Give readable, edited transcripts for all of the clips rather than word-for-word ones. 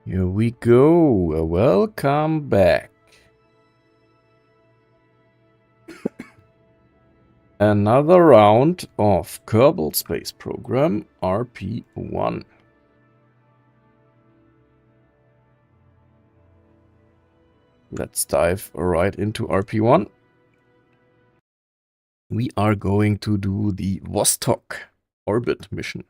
Here we go. Welcome back. Another round of Kerbal Space Program RP-1. Let's dive right into RP-1. We are going to do the Vostok orbit mission.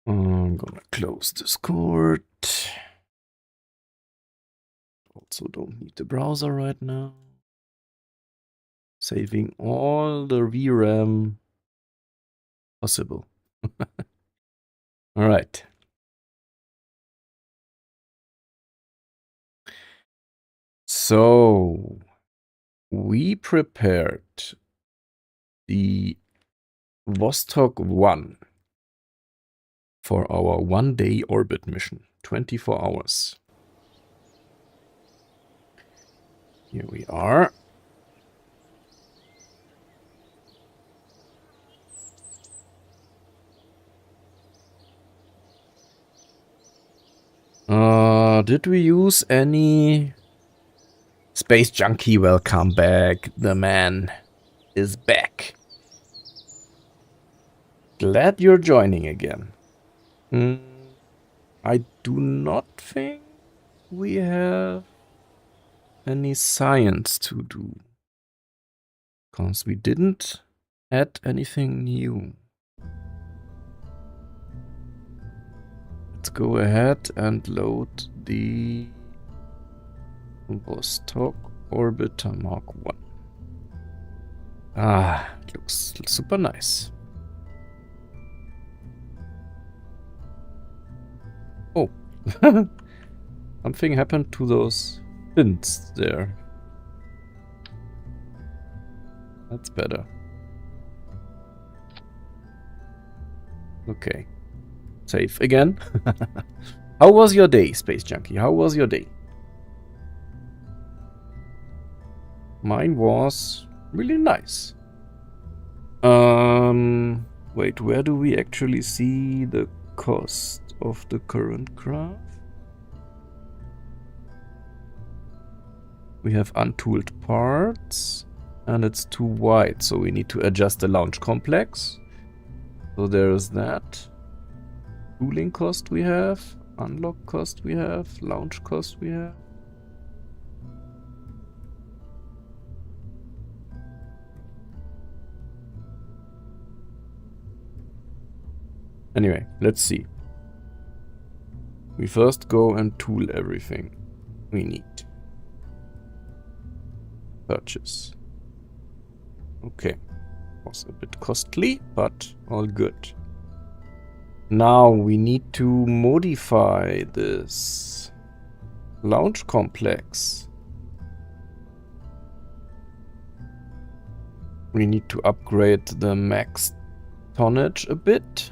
I'm gonna close Discord. Also don't need the browser right now. Saving all the VRAM possible. All right. So we prepared the Vostok 1 for our one-day orbit mission, 24 hours. Here we are. Did we use any Space Junkie? Welcome back. The man is back. Glad you're joining again. I do not think we have any science to do, because we didn't add anything new. Let's go ahead and load the Vostok Orbiter Mark 1. Ah, it looks super nice. Oh, something happened to those pins there. That's better. Okay. Save again. How was your day, Space Junkie? How was your day? Mine was really nice. Wait, where do we actually see the cost of the current craft? We have untooled parts, and it's too wide, so we need to adjust the launch complex. So there is that. Tooling cost we have, unlock cost we have, launch cost we have. Anyway, let's see. We first go and tool everything we need. Purchase. Okay. Was a bit costly, but all good. Now we need to modify this launch complex. We need to upgrade the max tonnage a bit.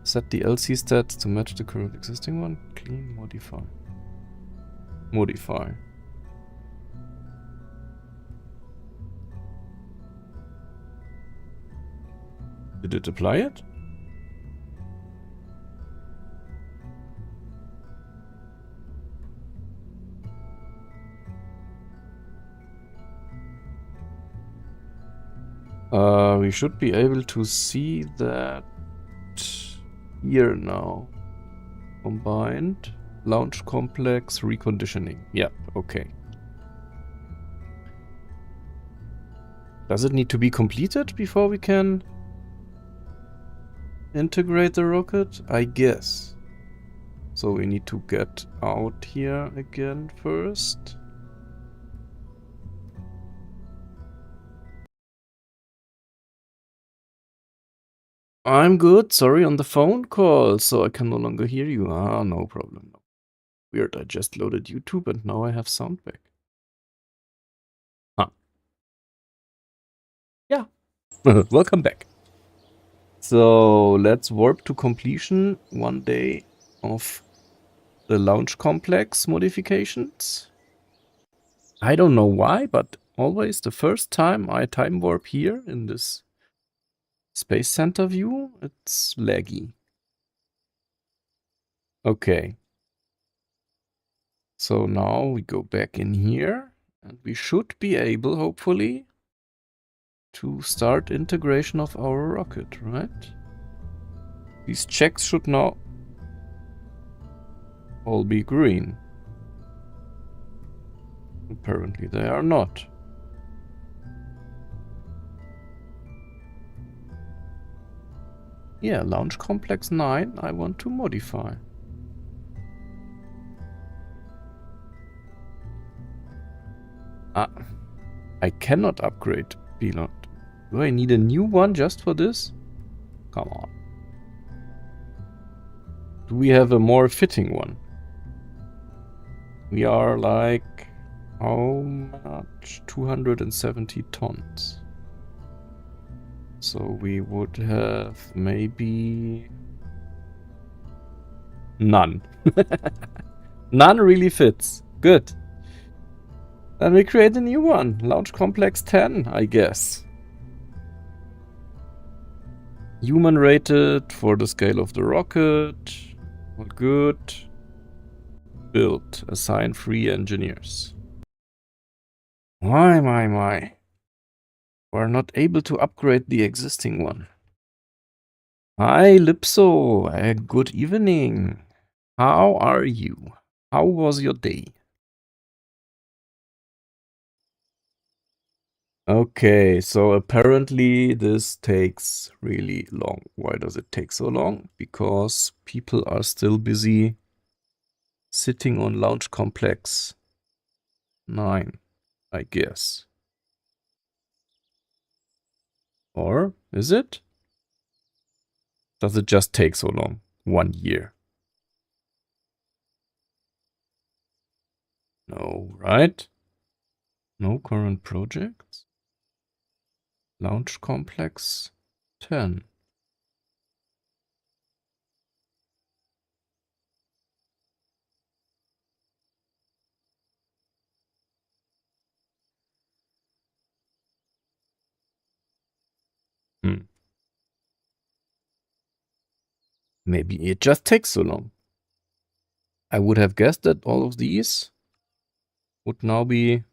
Set the LC stats to match the current existing one. Clean, modify. Modify. Did it apply it? We should be able to see that here now. Combined launch complex reconditioning. Yep, okay. Does it need to be completed before we can integrate the rocket? I guess. So we need to get out here again first. I'm good. Sorry, on the phone call, so I can no longer hear you. Ah, no problem. Weird, I just loaded YouTube and now I have sound back. Huh. Yeah. Welcome back. So let's warp to completion one day of the launch complex modifications. I don't know why, but always the first time I time warp here in this space center view, it's laggy. Okay. So now we go back in here and we should be able, hopefully, to start integration of our rocket, right? These checks should now all be green. Apparently they are not. Yeah, Launch Complex 9 I want to modify. Ah, I cannot upgrade Pilot. Do I need a new one just for this? Come on. Do we have a more fitting one? We are like, how much? 270 tons. So we would have maybe none. None really fits. Good. Then we create a new one. Launch Complex 10, I guess. Human rated for the scale of the rocket. All good. Build. Assign 3 engineers. My. We're not able to upgrade the existing one. Hi, Lipso. Good evening. How are you? How was your day? Okay, so apparently this takes really long. Why does it take so long? Because people are still busy sitting on Launch Complex 9, I guess. Or is it? Does it just take so long? 1 year? No, right? No current projects? Launch Complex 10. Hmm. Maybe it just takes so long. I would have guessed that all of these would now be...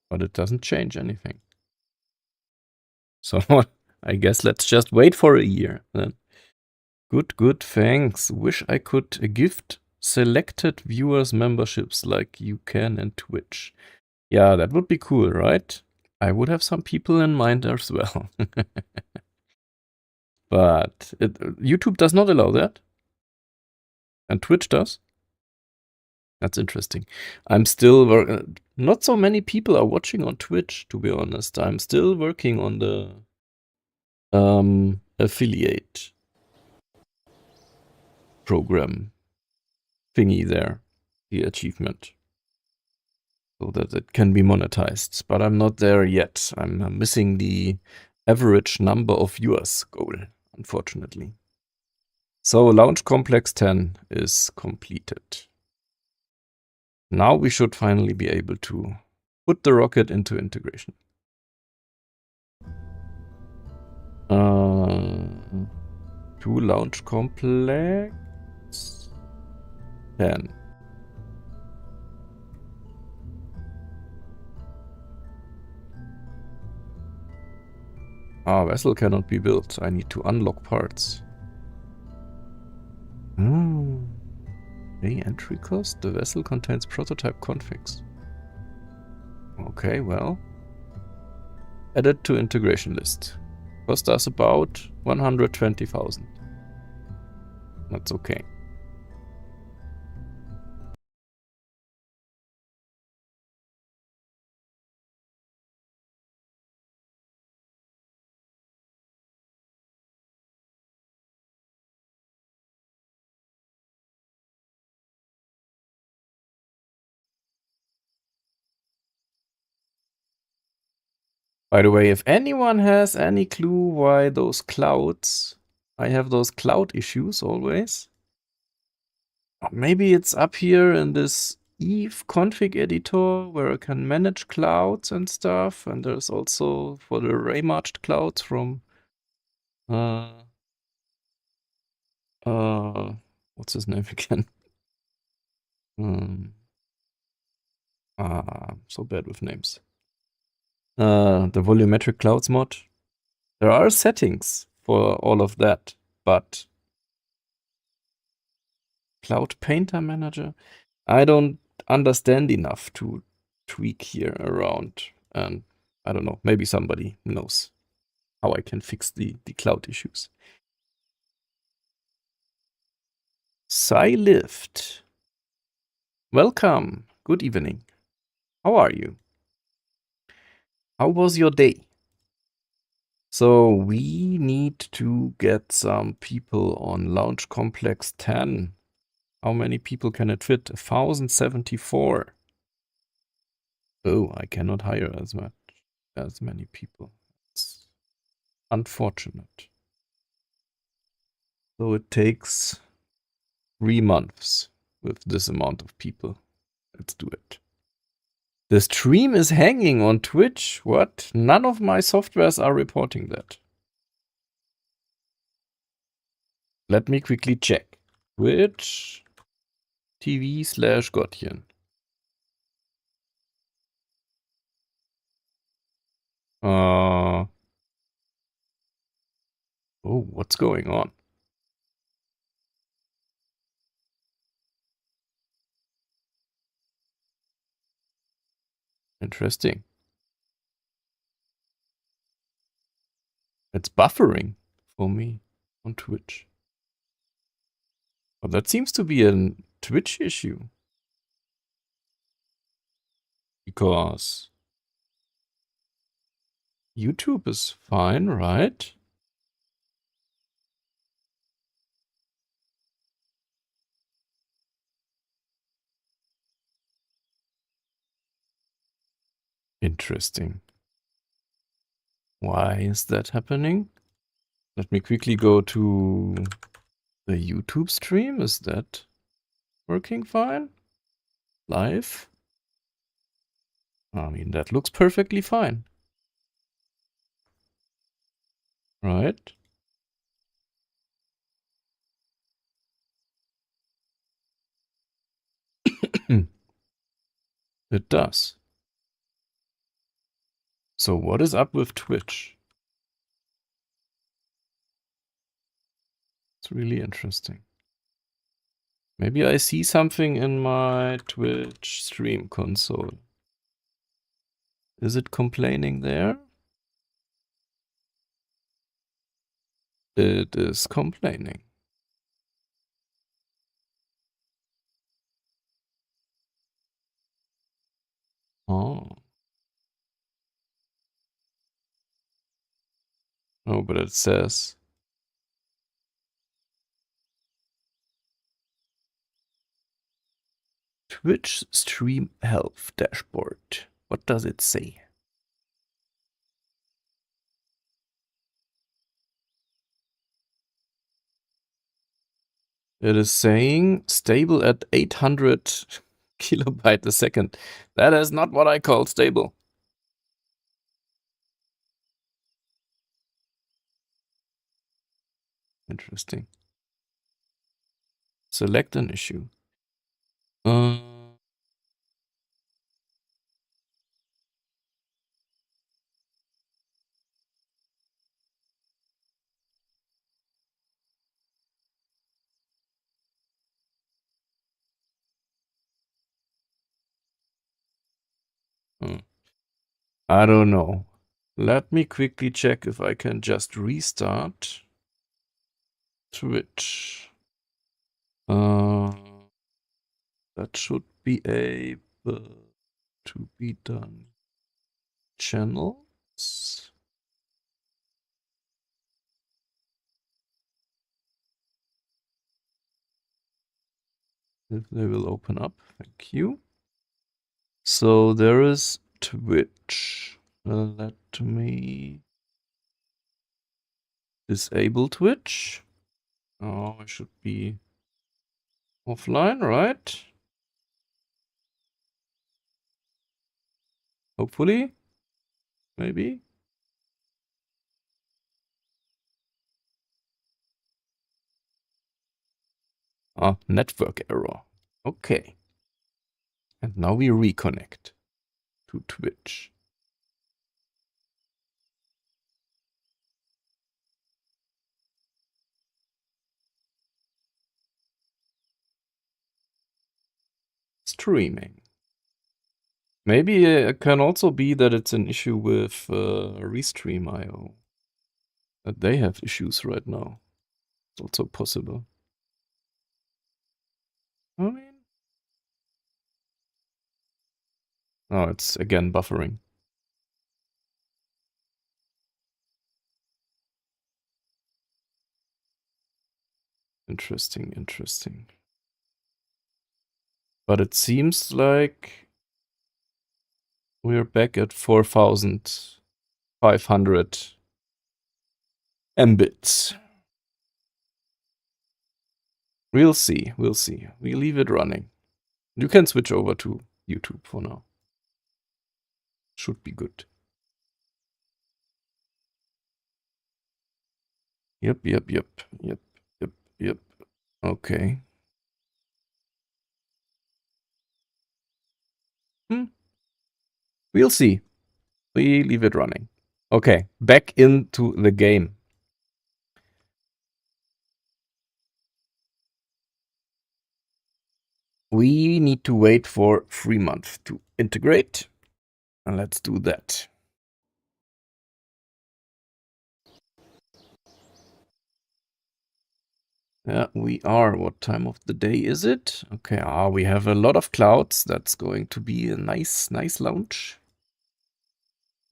But it doesn't change anything. So I guess let's just wait for a year then. Good, thanks. Wish I could gift selected viewers memberships like you can in Twitch. Yeah, that would be cool, right? I would have some people in mind as well. But YouTube does not allow that. And Twitch does. That's interesting. I'm still... not so many people are watching on Twitch, to be honest. I'm still working on the affiliate program thingy there, the achievement, so that it can be monetized. But I'm not there yet. I'm missing the average number of viewers goal, unfortunately. So Launch Complex 10 is completed. Now we should finally be able to put the rocket into integration. To Launch Complex 10. Ah, vessel cannot be built. I need to unlock parts. Entry cost? The vessel contains prototype configs. Okay, well. Added to integration list. Cost us about 120,000. That's okay. By the way, if anyone has any clue why those clouds, I have those cloud issues always. Maybe it's up here in this Eve config editor where I can manage clouds and stuff. And there's also for the array-marched clouds from what's his name again? So bad with names. The volumetric clouds mod. There are settings for all of that, but Cloud Painter Manager, I don't understand enough to tweak here around. And I don't know, maybe somebody knows how I can fix the cloud issues. Scylift. Welcome. Good evening. How are you? How was your day? So we need to get some people on Launch Complex 10. How many people can it fit? 1,074. Oh, I cannot hire as many people. It's unfortunate. So it takes 3 months with this amount of people. Let's do it. The stream is hanging on Twitch. What? None of my softwares are reporting that. Let me quickly check. Twitch TV/Gottchen. Oh, what's going on? Interesting. It's buffering for me on Twitch. But that seems to be a Twitch issue. Because YouTube is fine, right? Interesting. Why is that happening? Let me quickly go to the YouTube stream. Is that working fine? Live? I mean, that looks perfectly fine. Right? It does. So what is up with Twitch? It's really interesting. Maybe I see something in my Twitch stream console. Is it complaining there? It is complaining. Oh. Oh, but it says Twitch stream health dashboard. What does it say? It is saying stable at 800 kilobyte a second. That is not what I call stable. Interesting. Select an issue. I don't know. Let me quickly check if I can just restart Twitch. That should be able to be done. Channels. If they will open up, thank you. So there is Twitch. Let me disable Twitch. Oh, I should be offline, right? Hopefully. Maybe. Ah, network error. Okay. And now we reconnect to Twitch. Streaming. Maybe it can also be that it's an issue with Restream.io. That they have issues right now. It's also possible. I mean... Oh, it's again buffering. Interesting, interesting. But it seems like we're back at 4,500 Mbits. We'll see, we'll see. We leave it running. You can switch over to YouTube for now. Should be good. Yep. Okay. We'll see. We leave it running. Okay, back into the game. We need to wait for 3 months to integrate. And let's do that. Yeah, we are. What time of the day is it? Okay, we have a lot of clouds. That's going to be a nice launch.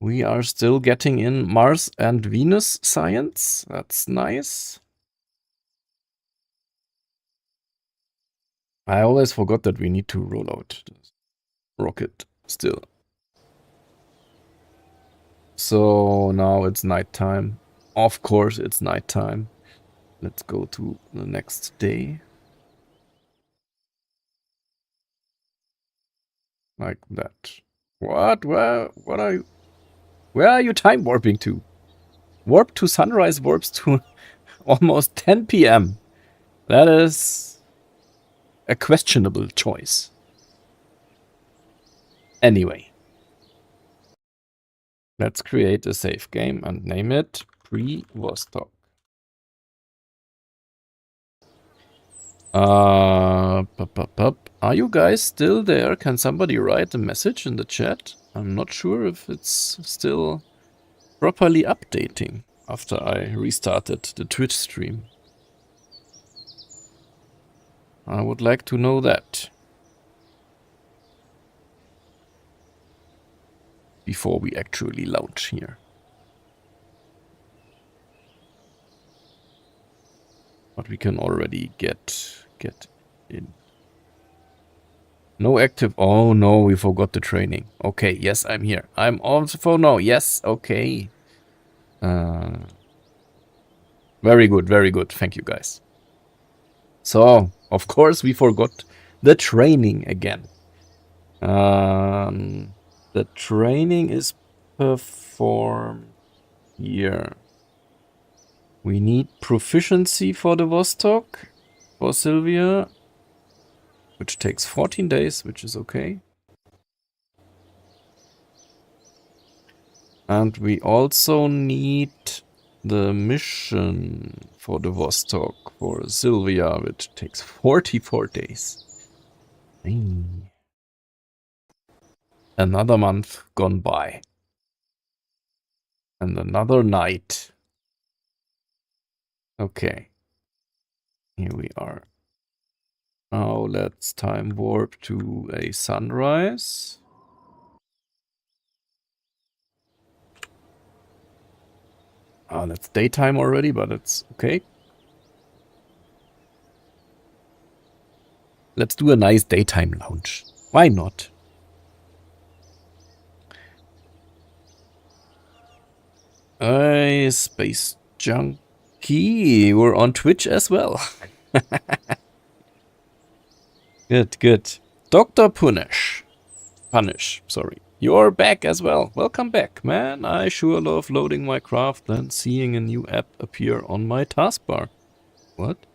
We are still getting in Mars and Venus science. That's nice. I always forgot that we need to roll out the rocket still. So now it's nighttime. Of course it's nighttime. Let's go to the next day. Like that. What? What are you? Where are you time warping to? Warp to sunrise warps to almost 10 p.m. That is a questionable choice. Anyway. Let's create a save game and name it Vostok. Are you guys still there? Can somebody write a message in the chat? I'm not sure if it's still properly updating after I restarted the Twitch stream. I would like to know that before we actually launch here. But we can already get in. No active. Oh no, we forgot the training. Okay, yes, I'm here. I'm on the phone now. Yes, okay. Very good, very good. Thank you, guys. So, of course, we forgot the training again. The training is performed here. We need proficiency for the Vostok, for Sylvia, which takes 14 days, which is okay. And we also need the mission for the Vostok for Sylvia, which takes 44 days. Another month gone by. And another night. Okay. Here we are. Now let's time warp to a sunrise. That's daytime already, but it's okay. Let's do a nice daytime launch. Why not? Hey, Space Junkie. We're on Twitch as well. Good, good. Dr. Punish, sorry. You're back as well. Welcome back, man. I sure love loading my craft and seeing a new app appear on my taskbar. What?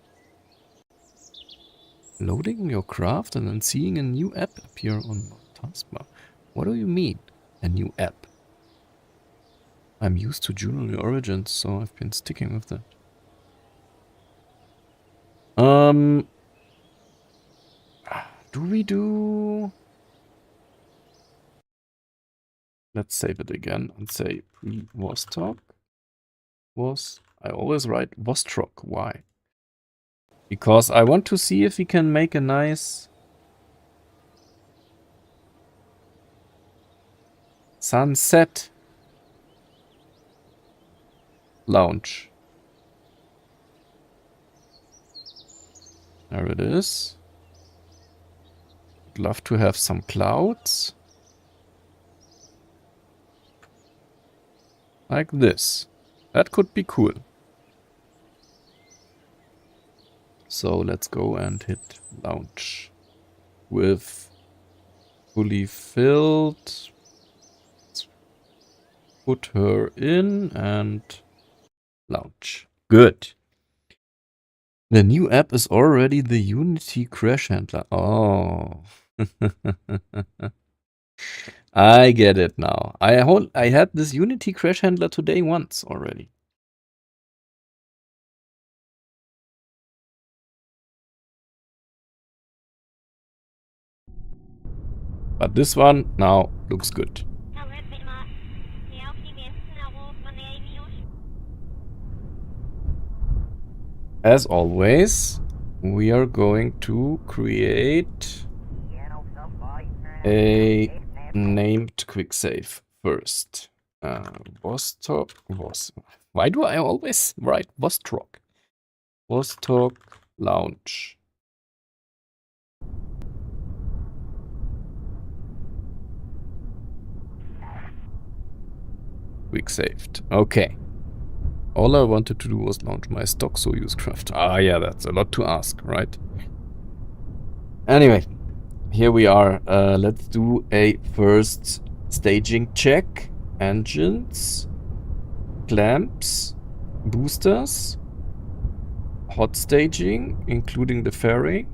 Loading your craft and then seeing a new app appear on my taskbar. What do you mean, a new app? I'm used to Jewelry Origins, so I've been sticking with that. Do we do... Let's save it again and say pre-Vostok was... I always write Vostok. Why? Because I want to see if we can make a nice sunset lounge. There it is. I'd love to have some clouds. Like this. That could be cool. So let's go and hit lounge. With fully filled. Let's put her in and launch. Good. The new app is already the Unity crash handler. Oh. I get it now. I had this Unity crash handler today once already. But this one now looks good. As always, we are going to create a named quick save first. Vostok. Why do I always write Vostok? Vostok Lounge. Quick saved. Okay. All I wanted to do was launch my stock Soyuz craft. Ah, yeah, that's a lot to ask, right? Anyway, here we are. Let's do a first staging check. Engines, clamps, boosters, hot staging, including the fairing,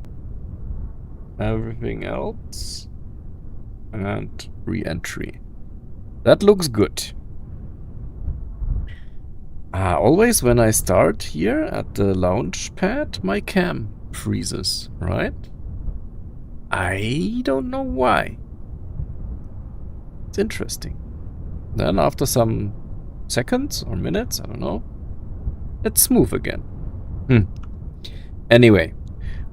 everything else, and re-entry. That looks good. Always when I start here at the launch pad, my cam freezes, right? I don't know why. It's interesting. Then after some seconds or minutes, I don't know, it's smooth again. Anyway,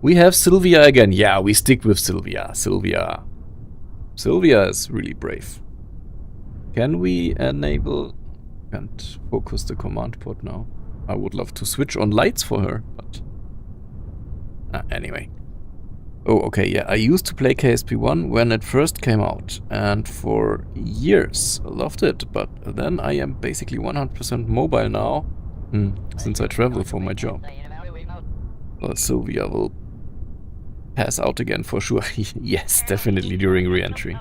we have Sylvia again. Yeah, we stick with Sylvia. Sylvia is really brave. Can we enable... Can't focus the command port now. I would love to switch on lights for her, but... anyway. Oh, okay, yeah. I used to play KSP-1 when it first came out. And for years, I loved it. But then I am basically 100% mobile now. Since I travel for my job. Well, Sylvia will pass out again for sure. Yes, definitely during re-entry.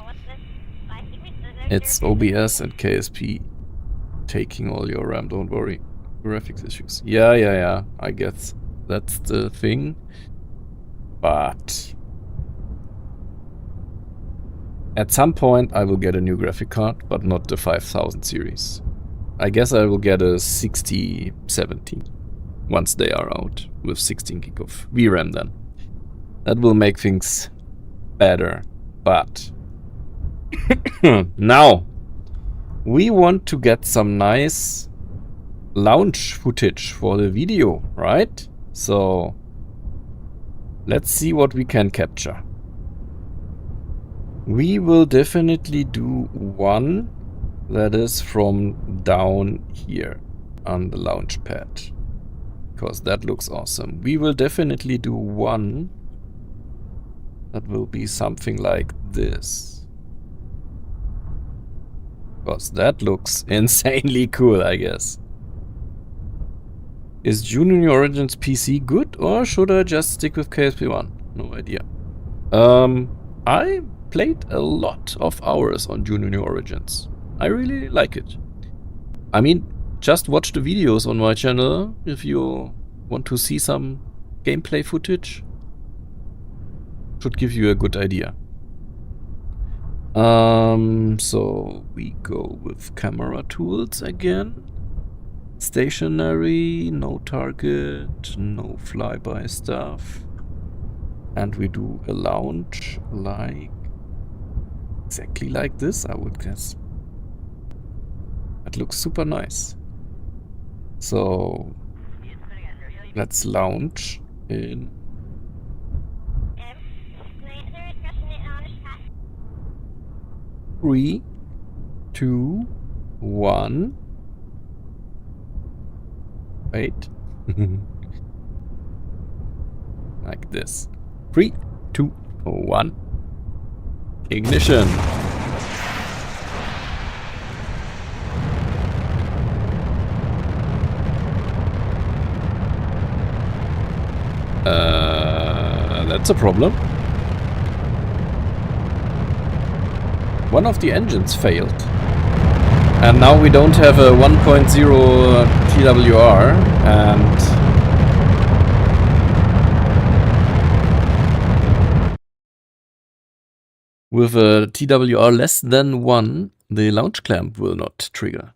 It's OBS and KSP taking all your RAM, don't worry. Graphics issues. Yeah, I guess that's the thing. But at some point I will get a new graphic card, but not the 5000 series. I guess I will get a 6070 once they are out with 16 gig of VRAM then. That will make things better. But now we want to get some nice launch footage for the video, right? So let's see what we can capture. We will definitely do one that is from down here on the launch pad, because that looks awesome. We will definitely do one that will be something like this. Because that looks insanely cool, I guess. Is Junior Origins PC good, or should I just stick with KSP-1? No idea. I played a lot of hours on Junior Origins. I really like it. I mean, just watch the videos on my channel if you want to see some gameplay footage. Should give you a good idea. So we go with camera tools again. Stationary, no target, no flyby stuff. And we do a launch like exactly like this, I would guess. That looks super nice. So let's launch in 3, 2, 1. Wait. Like this. 3, 2, 1. Ignition. That's a problem. One of the engines failed. And now we don't have a 1.0 TWR, and with a TWR less than 1, the launch clamp will not trigger.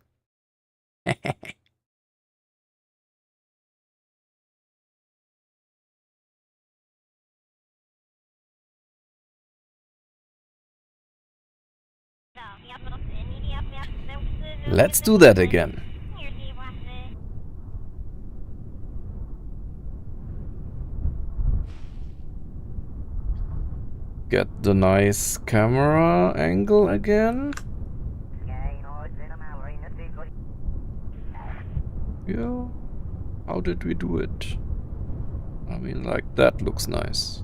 Let's do that again. Get the nice camera angle again. Yeah. How did we do it? I mean, like, that looks nice.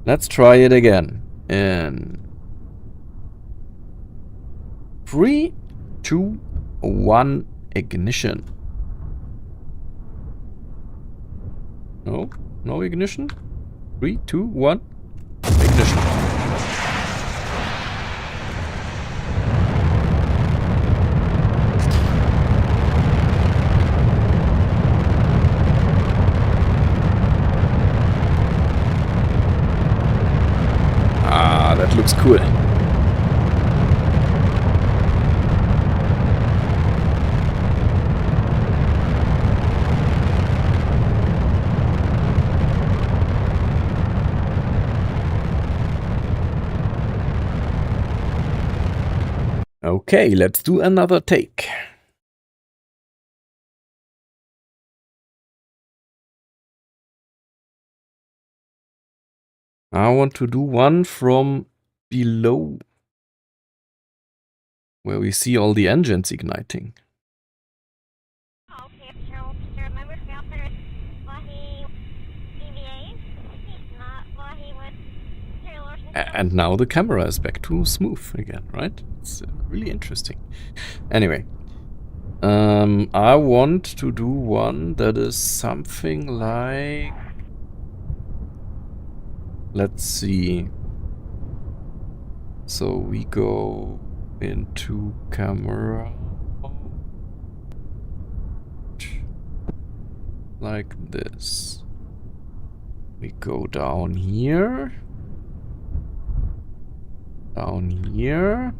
Let's try it again. In 3, 2, 1, ignition. No, no ignition. 3, 2, 1, ignition. Ah, that looks cool. Okay, let's do another take. I want to do one from below, where we see all the engines igniting. And now the camera is back to smooth again, right? It's really interesting. Anyway, I want to do one that is something like... Let's see. So we go into camera like this. We go down here. Down here.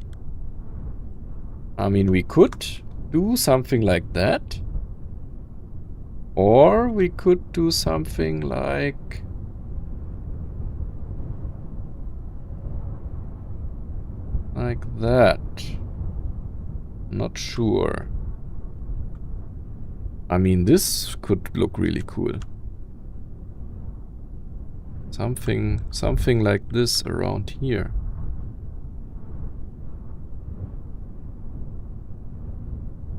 I mean, we could do something like that. Or we could do something like... like that. Not sure. I mean, this could look really cool. Something like this around here.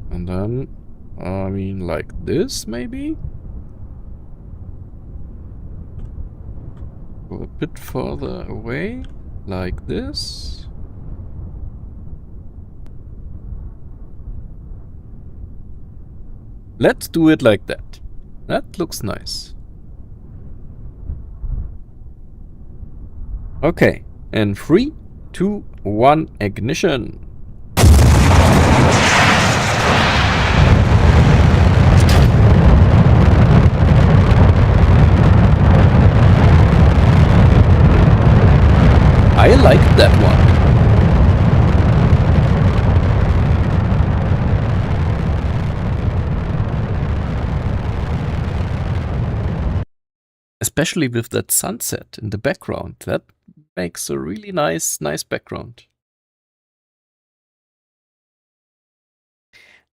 And then, I mean, like this, maybe? Go a bit further away, like this. Let's do it like that. That looks nice. Okay, in 3, 2, 1, ignition. I like that one. Especially with that sunset in the background. That makes a really nice background.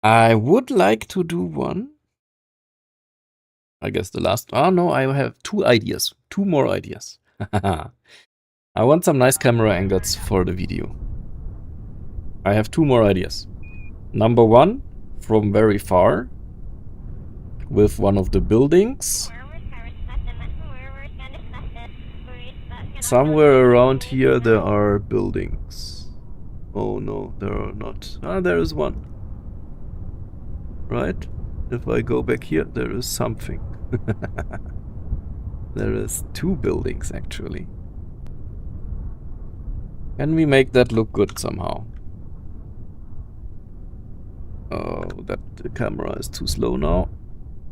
I would like to do one. I guess the last... Oh no, I have 2 ideas. 2 more ideas. I want some nice camera angles for the video. I have 2 more ideas. Number 1, from very far, with one of the buildings. Somewhere around here there are buildings. Oh no, there are not. Ah, there is one. Right? If I go back here, there is something. There is 2 buildings actually. Can we make that look good somehow? Oh, that the camera is too slow now.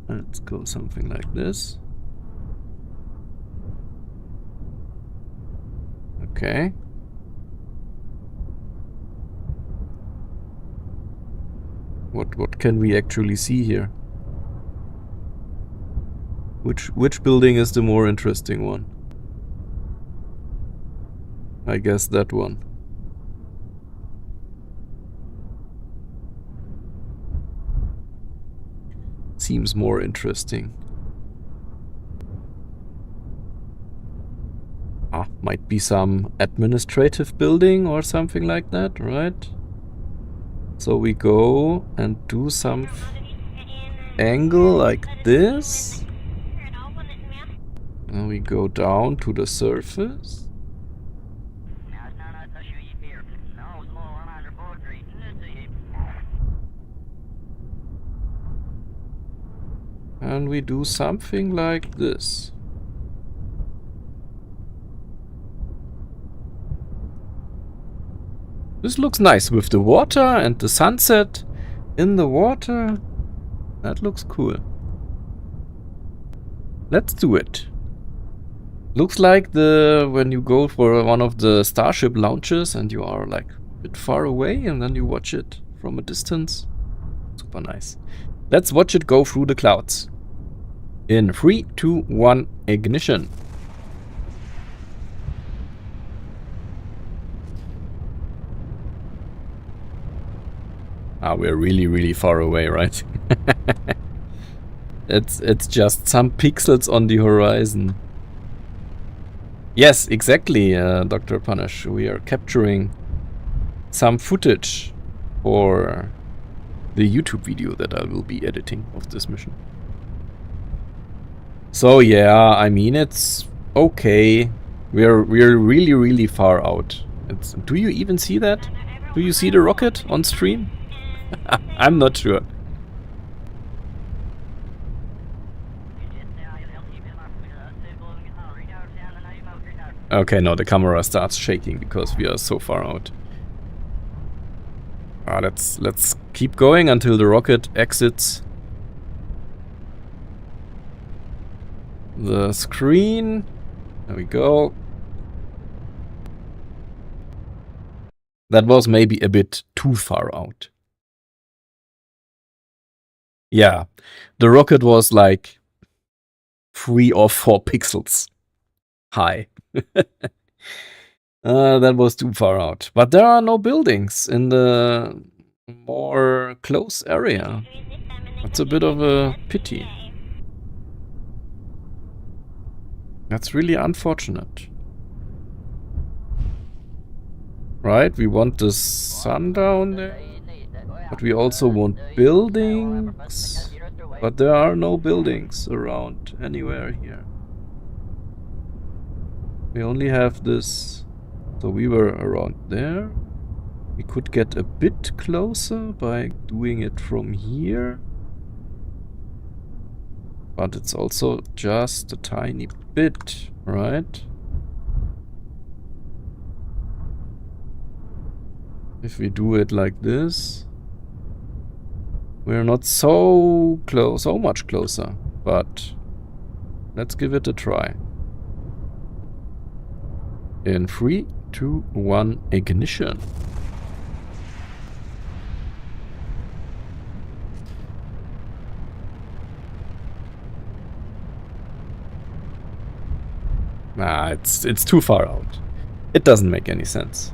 Let's go something like this. Okay. What can we actually see here? Which building is the more interesting one? I guess that one. Seems more interesting. Ah, might be some administrative building or something like that, right? So we go and do some angle like this. And we go down to the surface. And we do something like this. This looks nice with the water and the sunset in the water. That looks cool. Let's do it. Looks like when you go for one of the Starship launches and you are like a bit far away and then you watch it from a distance. Super nice. Let's watch it go through the clouds. In 3, 2, 1, ignition. Ah, we're really far away, right? It's just some pixels on the horizon. Yes, exactly, Dr. Punish. We are capturing some footage for the YouTube video that I will be editing of this mission. So yeah, I mean, it's okay. We're really far out. Do you even see that? Do you see the rocket on stream? I'm not sure. Okay, no, the camera starts shaking because we are so far out. Let's keep going until the rocket exits the screen. There we go. That was maybe a bit too far out. Yeah, the rocket was like 3 or 4 pixels high. That was too far out. But there are no buildings in the more close area. That's a bit of a pity. That's really unfortunate. Right, we want the sun down there. But we also want buildings. But there are no buildings around anywhere here. We only have this. So we were around there. We could get a bit closer by doing it from here. But it's also just a tiny bit, right? If we do it like this, we're not so close, so much closer, but let's give it a try. In 3, 2, 1, ignition. Nah, it's too far out. It doesn't make any sense.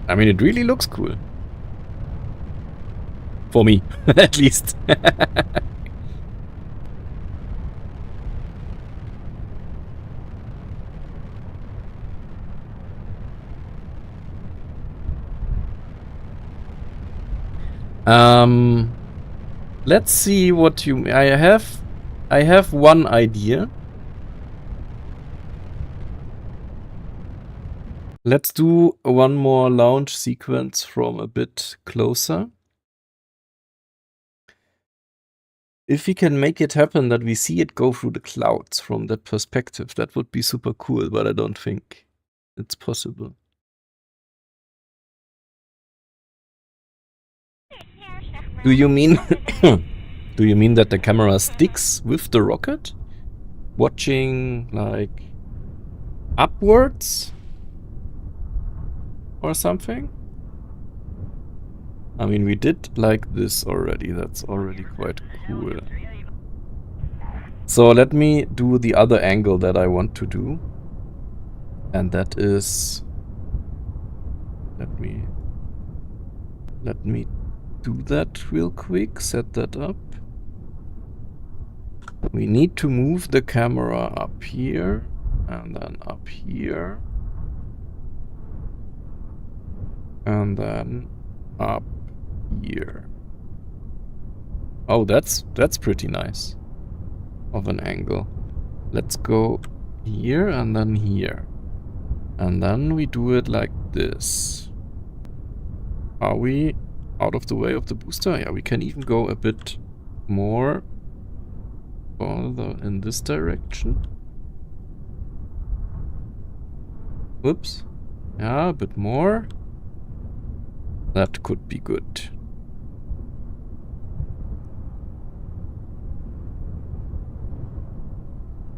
I mean, it really looks cool. For me, at least. Let's see what you... I have one idea. Let's do one more launch sequence from a bit closer. If we can make it happen that we see it go through the clouds from that perspective, that would be super cool, but I don't think it's possible. Do you mean do you mean that the camera sticks with the rocket? Watching like upwards or something? I mean, we did like this already. That's already quite cool. So let me do the other angle that I want to do. And that is... Let me do that real quick. Set that up. We need to move the camera up here. And then up here. And then up here. Oh, that's pretty nice of an angle. Let's go here and then here. And then we do it like this. Are we out of the way of the booster? Yeah, we can even go a bit more further in this direction. Whoops. Yeah, a bit more. That could be good.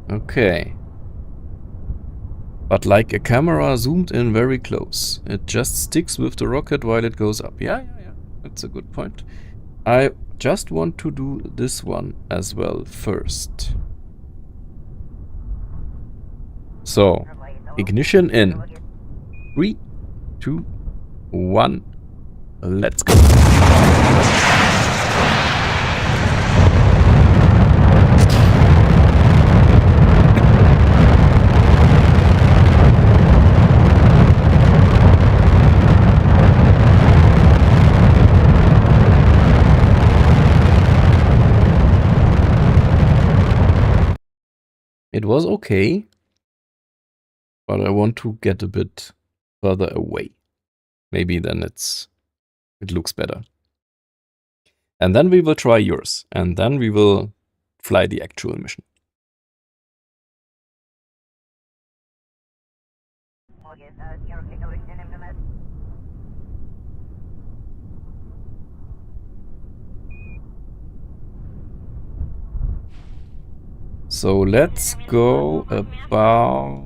Okay. But like a camera zoomed in very close. It just sticks with the rocket while it goes up. Yeah. That's a good point. I just want to do this one as well first. So, ignition in 3, 2, 1. Let's go. It was okay, but I want to get a bit further away. Maybe then it looks better. And then we will try yours, and then we will fly the actual mission. So let's go about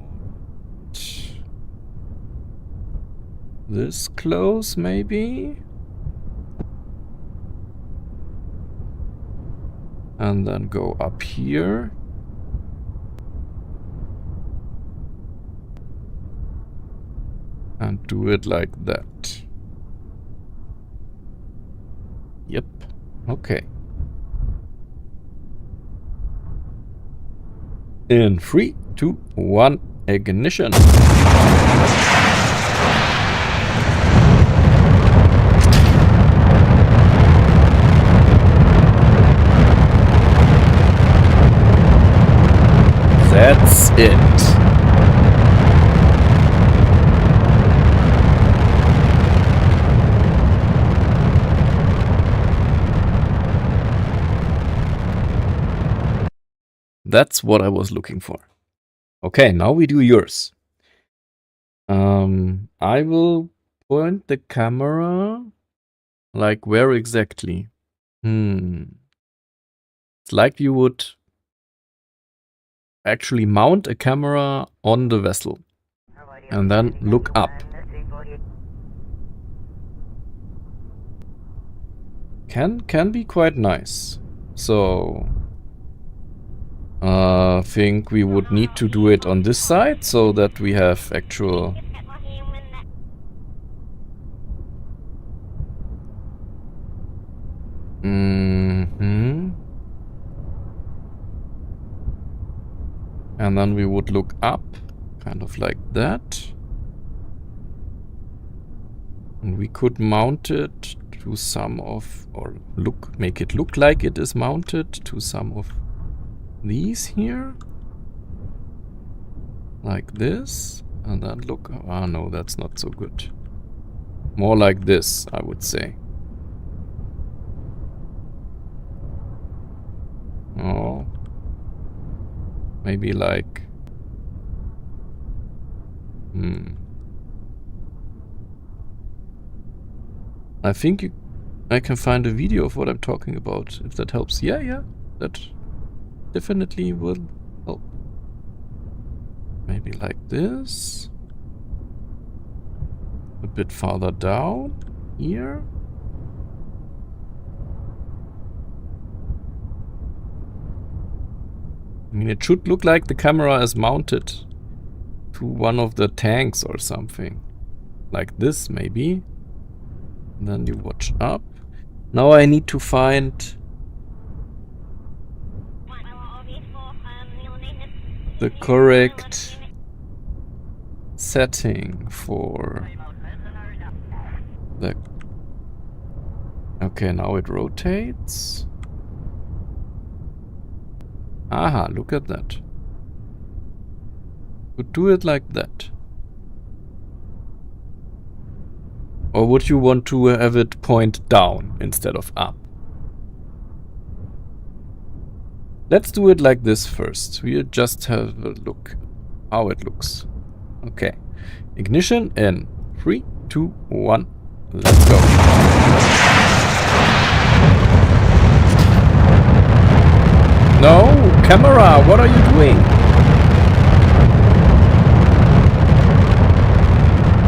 this close, maybe? And then go up here. And do it like that. Yep. Okay. In 3, 2, 1, ignition. That's it. That's what I was looking for. Okay, now we do yours. I will point the camera, like where exactly? It's like you would actually mount a camera on the vessel and then look up. Can be quite nice. So think we would need to do it on this side so that we have actual and then we would look up, kind of like that. And we could mount it to some of, or make it look like it is mounted to some of these here. Like this. And then look, ah no, that's not so good. More like this, I would say. Oh. Maybe like... I think I can find a video of what I'm talking about, if that helps. Yeah, that definitely will help. Maybe like this. A bit farther down here. I mean, it should look like the camera is mounted to one of the tanks or something. Like this, maybe. And then you watch up. Now I need to find the correct setting for the... Okay, now it rotates. Aha, look at that. Could do it like that. Or would you want to have it point down instead of up? Let's do it like this first. We'll just have a look how it looks. Okay. Ignition in 3, 2, 1. Let's go. No, camera, what are you doing?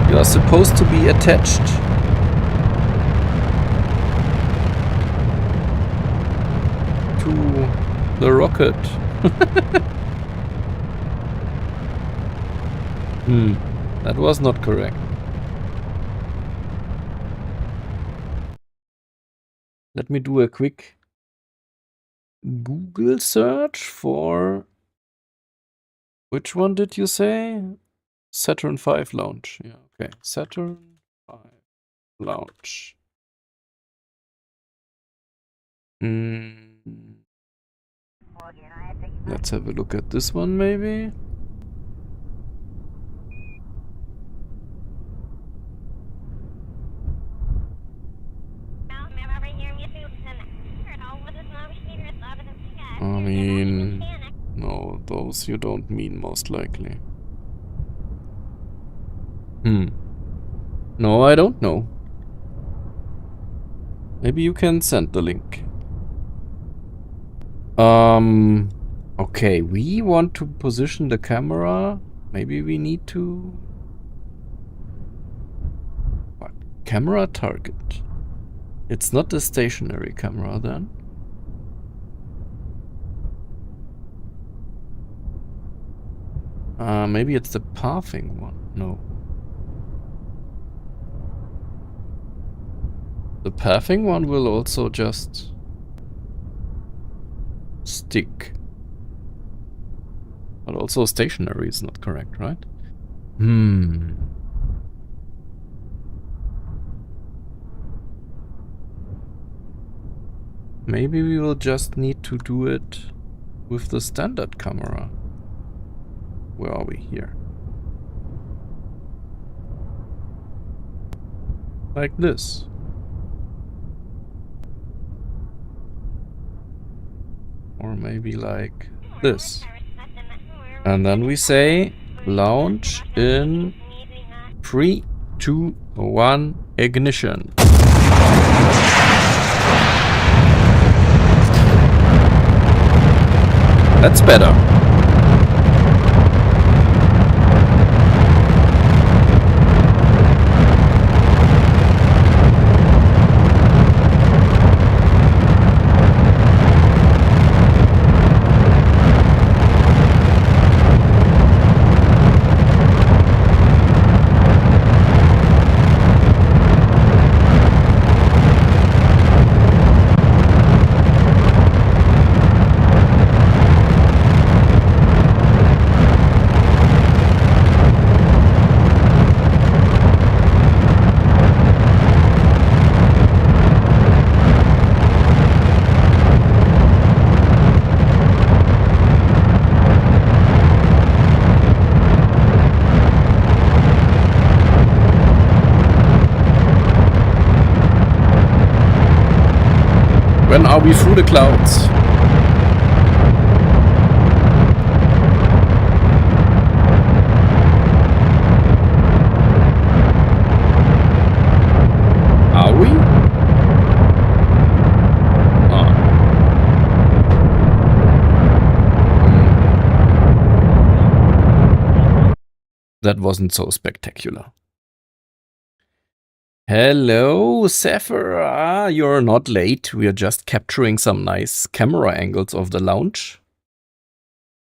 You are supposed to be attached. To the rocket. That was not correct. Let me do a quick Google search for... Which one did you say? Saturn V launch. Yeah, okay. Saturn V launch. Let's have a look at this one, maybe. I mean, no, those you don't mean most likely. No, I don't know. Maybe you can send the link. Okay, we want to position the camera. Maybe we need to... What? Camera target. It's not a stationary camera then. Maybe it's the pathing one. No. The pathing one will also just stick. But also stationary is not correct, right? Maybe we will just need to do it with the standard camera. Where are we? Here. Like this. Or maybe like this. And then we say launch in 3, 2, 1, ignition. That's better. When are we through the clouds? Are we? Ah. That wasn't so spectacular. Hello, Sapphire. Ah, you're not late. We are just capturing some nice camera angles of the launch.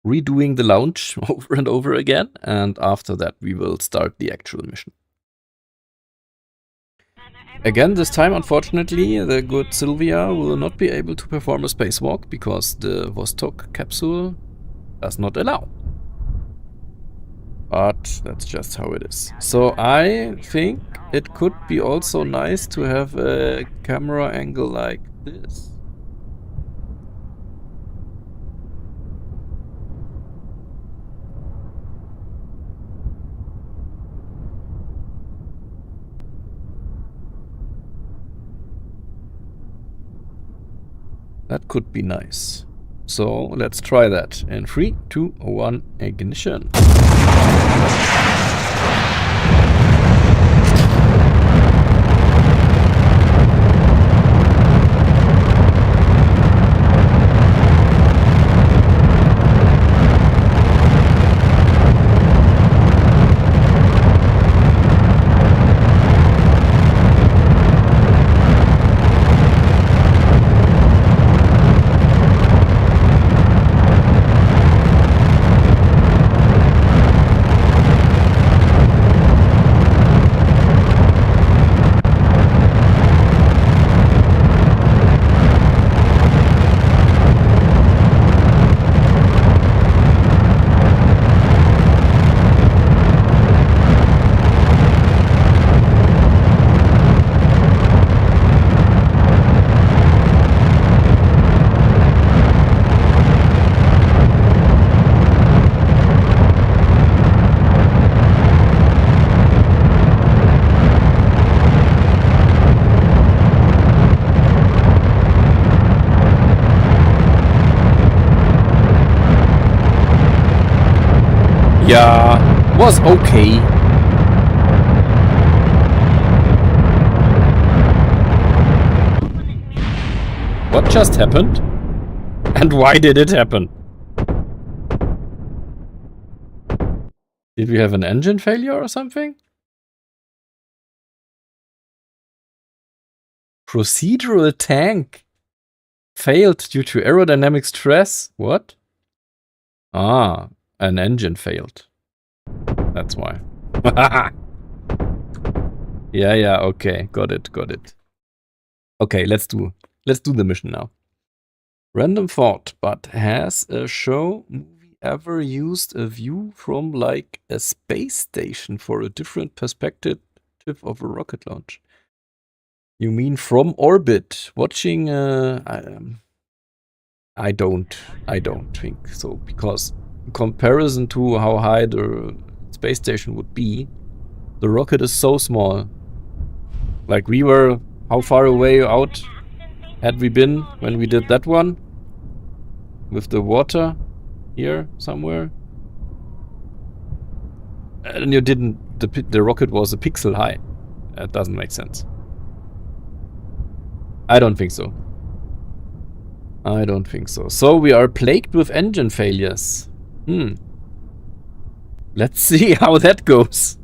Redoing the launch over and over again. And after that, we will start the actual mission. Again, this time, unfortunately, the good Sylvia will not be able to perform a spacewalk because the Vostok capsule does not allow. But that's just how it is. So I think it could be also nice to have a camera angle like this. That could be nice. So let's try that. In 3, 2, 1, ignition. Yeah, was okay. What just happened? And why did it happen? Did we have an engine failure or something? Procedural tank failed due to aerodynamic stress. What? Ah, an engine failed. That's why. Yeah, okay. Got it. Okay, let's do the mission now. Random thought, but has a show movie ever used a view from like a space station for a different perspective of a rocket launch? You mean from orbit? Watching I don't think so, because comparison to how high the space station would be, the rocket is so small. Like, we were, how far away out had we been when we did that one? With the water here somewhere? And you didn't, the rocket was a pixel high. That doesn't make sense. I don't think so. I don't think so. So we are plagued with engine failures. Let's see how that goes.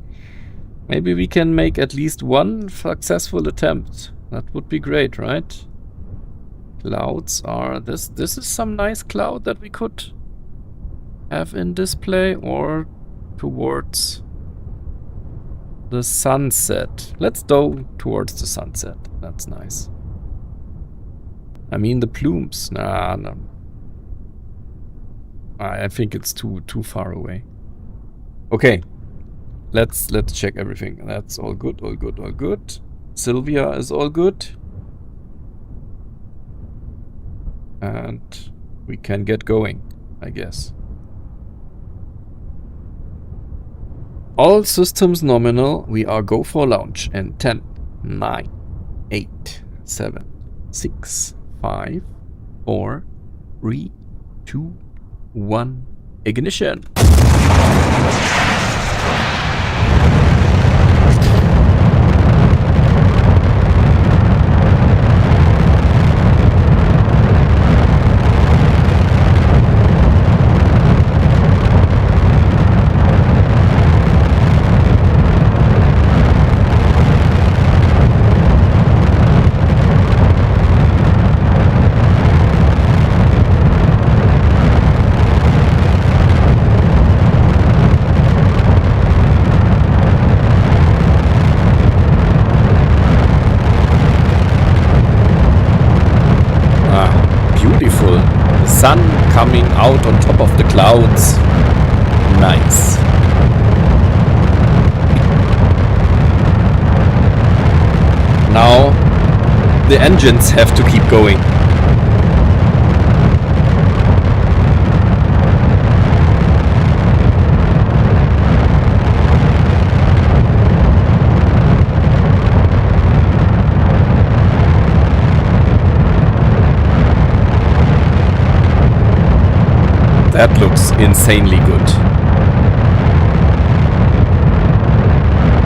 Maybe we can make at least one successful attempt. That would be great, right? Clouds are... This is some nice cloud that we could have in display, or towards the sunset. Let's go towards the sunset. That's nice. I mean, the plumes. Nah, no. I think it's too far away. Okay. Let's check everything. That's all good, all good, all good. Sylvia is all good. And we can get going, I guess. All systems nominal. We are go for launch in 10, 9, 8, 7, 6, 5, 4, 3, 2, 1. Ignition. Sun coming out on top of the clouds. Nice. Now the engines have to keep going. That looks insanely good.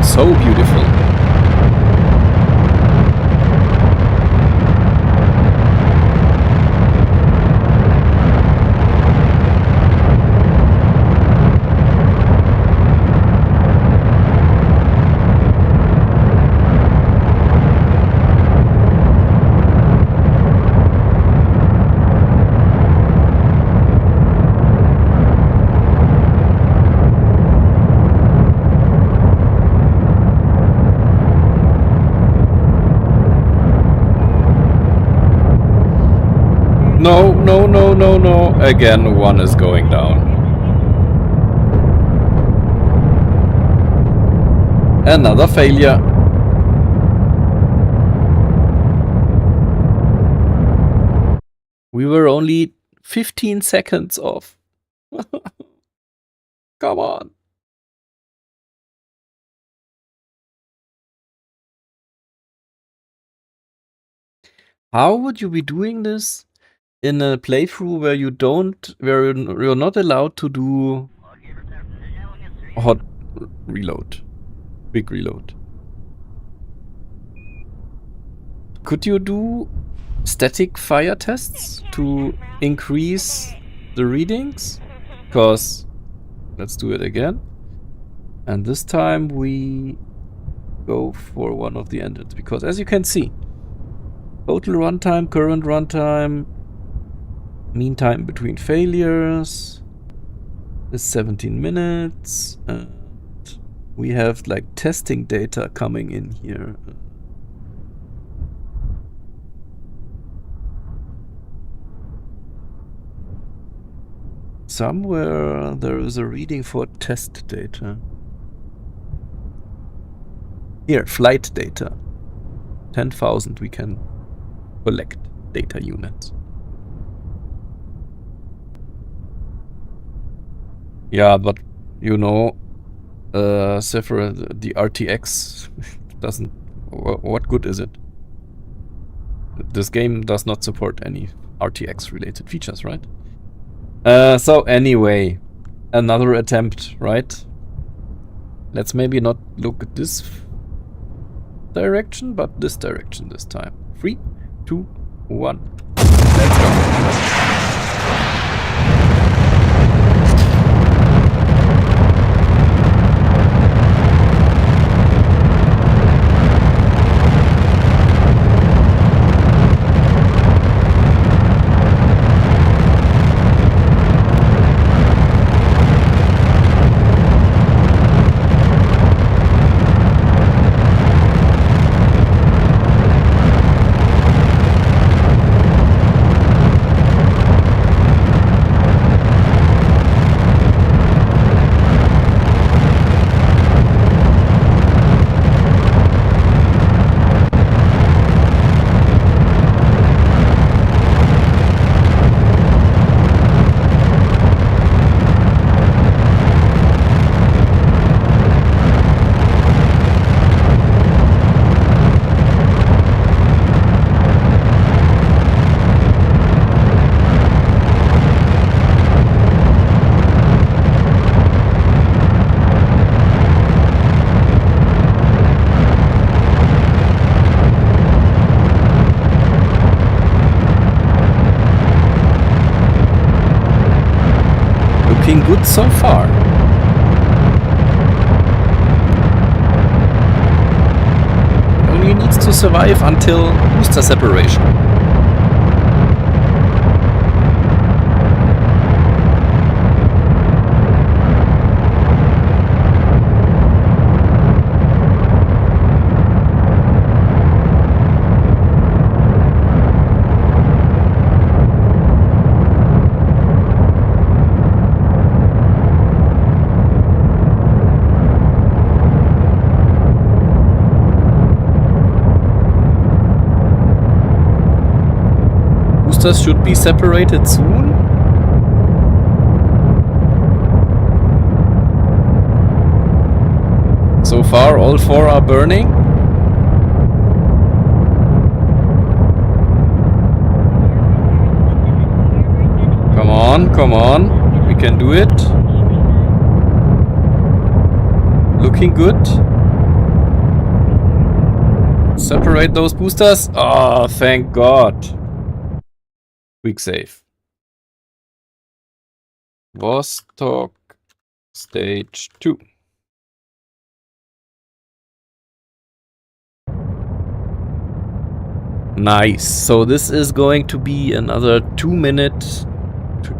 So beautiful. No, no, no, no, no. Again, one is going down. Another failure. We were only 15 seconds off. Come on. How would you be doing this in a playthrough where you're not allowed to do hot reload, quick reload? Could you do static fire tests to increase the readings? Because let's do it again. And this time we go for one of the engines, because as you can see, total runtime, current runtime, mean time between failures is 17 minutes, and we have like testing data coming in here. Somewhere there is a reading for test data. Here, flight data. 10,000 we can collect data units. Yeah, but you know, Cypher, the RTX doesn't. What good is it? This game does not support any RTX related features, right? So anyway, another attempt, right? Let's maybe not look at this direction, but this direction this time. 3, 2, 1. Let's go. Looking good so far. It only needs to survive until booster separation. Boosters should be separated soon. So far, all 4 are burning. Come on, come on. We can do it. Looking good. Separate those boosters. Oh, thank God. Quick save. Vostok stage 2. Nice. So this is going to be another 2 minutes,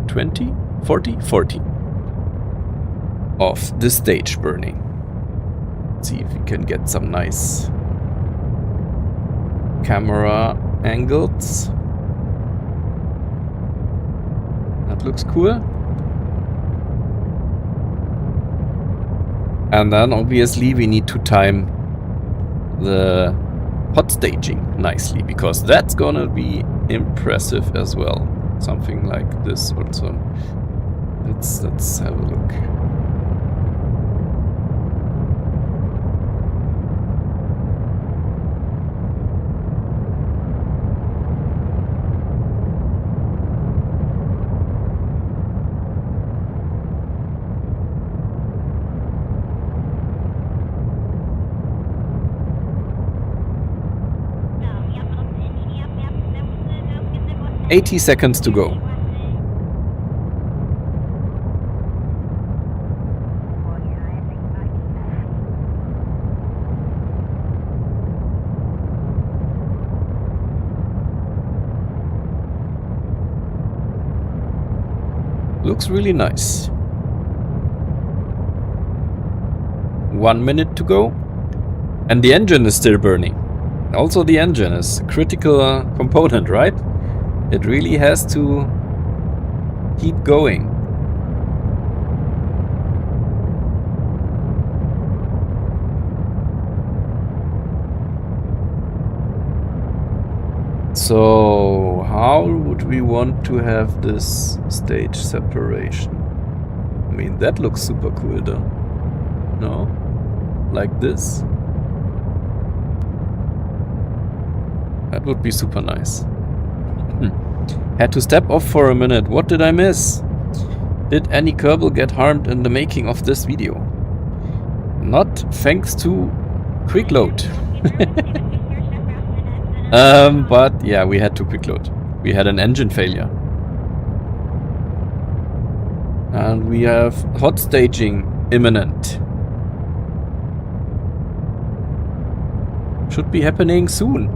20, 40, 40 of this stage burning. Let's see if we can get some nice camera angles. That looks cool. And then obviously we need to time the hot staging nicely, because that's gonna be impressive as well. Something like this also. Let's have a look. $80 seconds to go. Looks really nice. 1 minute to go. And the engine is still burning. Also the engine is a critical component, right? It really has to keep going. So, how would we want to have this stage separation? mean, that looks super cool though. No? Like this? That would be super nice. Had to step off for a minute. What did I miss? Did any Kerbal get harmed in the making of this video? Not thanks to quick load. But yeah, we had to quick load. We had an engine failure. And we have hot staging imminent. Should be happening soon.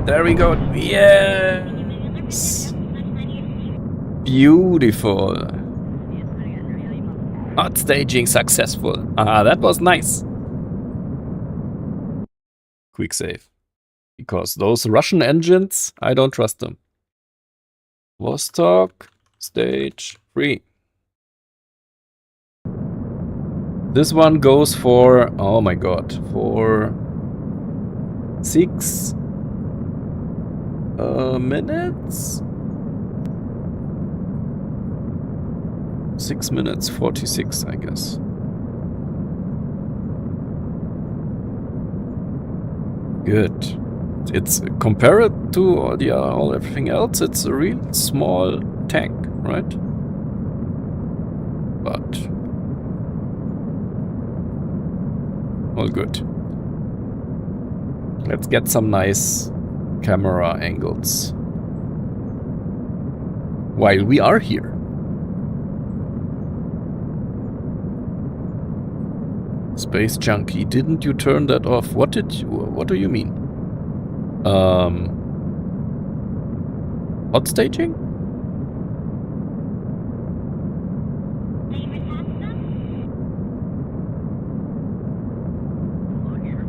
There we go. Yes! Beautiful. Hot staging successful. Ah, that was nice. Quick save. Because those Russian engines, I don't trust them. Vostok, stage 3. This one goes for, oh my god, for 6 minutes? 6 minutes 46, I guess. Good. It's compared to everything else, it's a real small tank, right? But all good. Let's get some nice camera angles while we are here. Space Junkie, didn't you turn that off? What do you mean? Hot staging?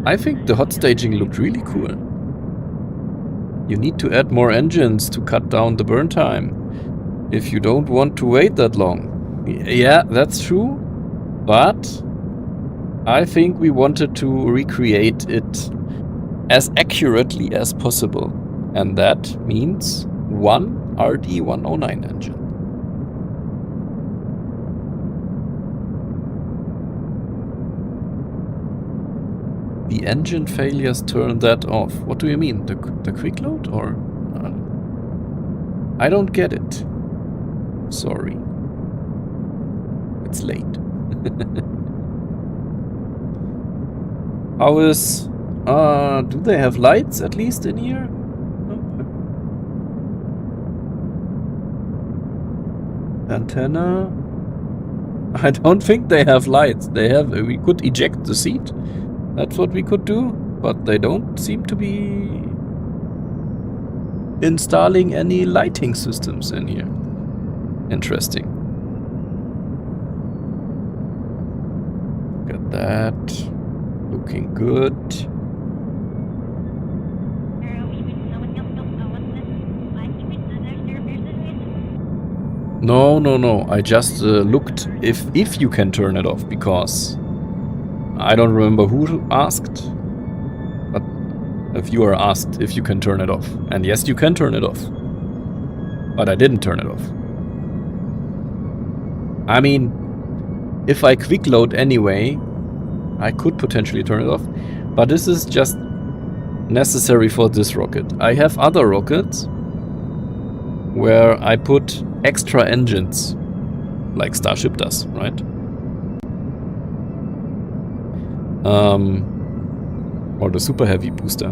I think the hot staging looked really cool. You need to add more engines to cut down the burn time if you don't want to wait that long. Yeah, that's true, but I think we wanted to recreate it as accurately as possible, and that means one RD-109 engine. The engine failures turn that off. What do you mean? The quick load or? I don't get it. Sorry. It's late. How is... do they have lights at least in here? Antenna? I don't think they have lights. They have... we could eject the seat. That's what we could do. But they don't seem to be installing any lighting systems in here. Interesting. Look at that. Looking good. No. I just looked if you can turn it off, because I don't remember who asked, but a viewer asked if you can turn it off. And yes, you can turn it off. But I didn't turn it off. I mean, if I quick load anyway, I could potentially turn it off. But this is just necessary for this rocket. I have other rockets where I put extra engines, like Starship does, right? Or the Super Heavy booster.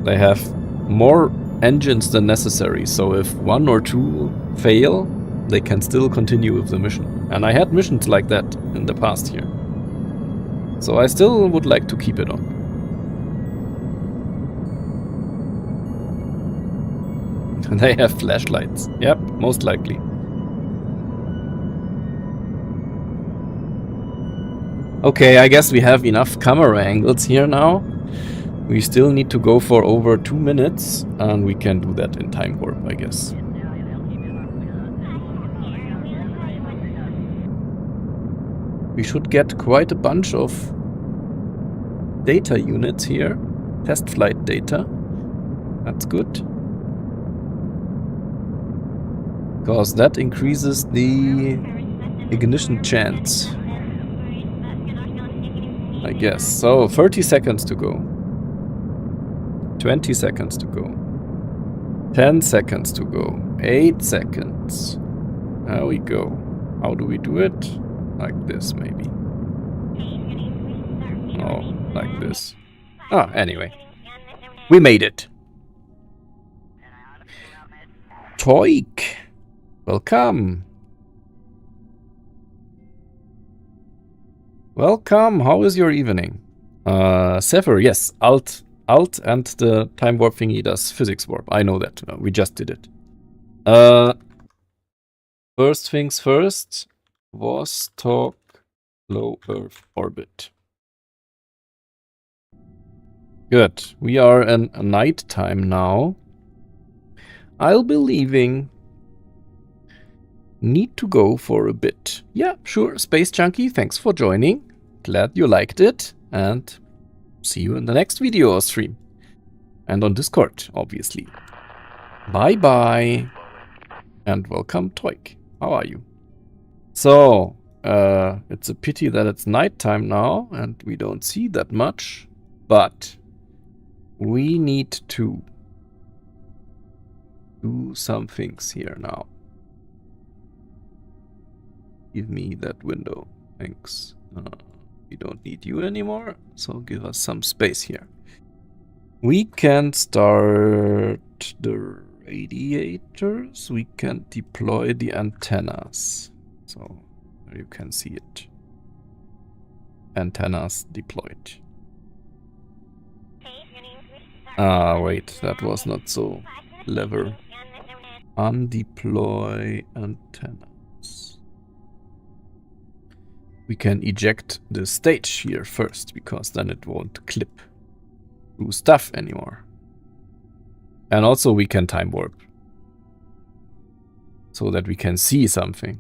They have more engines than necessary, so if 1 or 2 fail, they can still continue with the mission. And I had missions like that in the past here. So I still would like to keep it on. They have flashlights. Yep, most likely. Okay, I guess we have enough camera angles here now. We still need to go for over 2 minutes, and we can do that in time warp, I guess. We should get quite a bunch of data units here. Test flight data. That's good. Because that increases the ignition chance, I guess. So 30 seconds to go. 20 seconds to go. 10 seconds to go. 8 seconds. There we go. How do we do it? Like this, maybe. No, like this. Ah, anyway. We made it. Toik. Welcome. Welcome. How is your evening? Sefer, yes. Alt and the time warp thingy does physics warp. I know that. We just did it. First things first. Vostok low Earth orbit. Good. We are in night time now. I'll be leaving. Need to go for a bit. Yeah, sure. Space Junkie, thanks for joining. Glad you liked it. And see you in the next video or stream. And on Discord, obviously. Bye-bye. And welcome, Toik. How are you? So, it's a pity that it's nighttime now and we don't see that much. But we need to do some things here now. Give me that window. Thanks. We don't need you anymore, so give us some space here. We can start the radiators. We can deploy the antennas. So there you can see it. Antennas deployed. Ah, wait, that was not so clever. Undeploy antennas. We can eject the stage here first, because then it won't clip through stuff anymore. And also we can time warp, so that we can see something.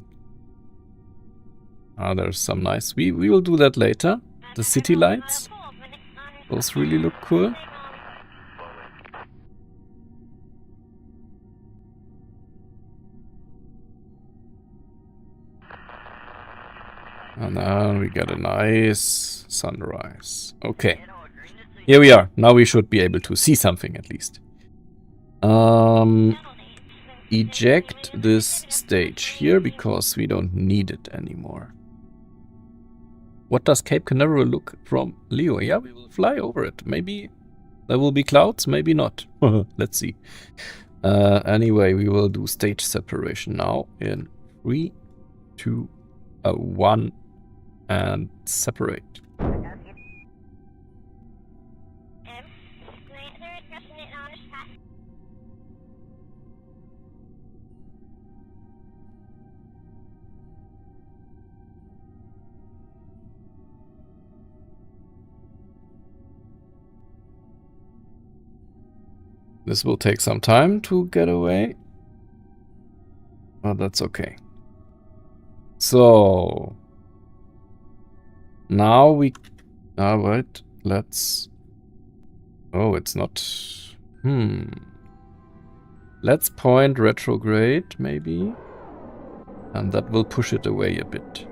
Ah, there's some nice... We will do that later. The city lights. Those really look cool. And then we get a nice sunrise. Okay. Here we are. Now we should be able to see something at least. Eject this stage here because we don't need it anymore. What does Cape Canaveral look from Leo? Yeah, we will fly over it. Maybe there will be clouds, maybe not. Let's see. Anyway, we will do stage separation now in 3, 2, 1. And separate. This will take some time to get away. But that's okay. So... now we... wait, let's... oh, it's not... Let's point retrograde, maybe. And that will push it away a bit.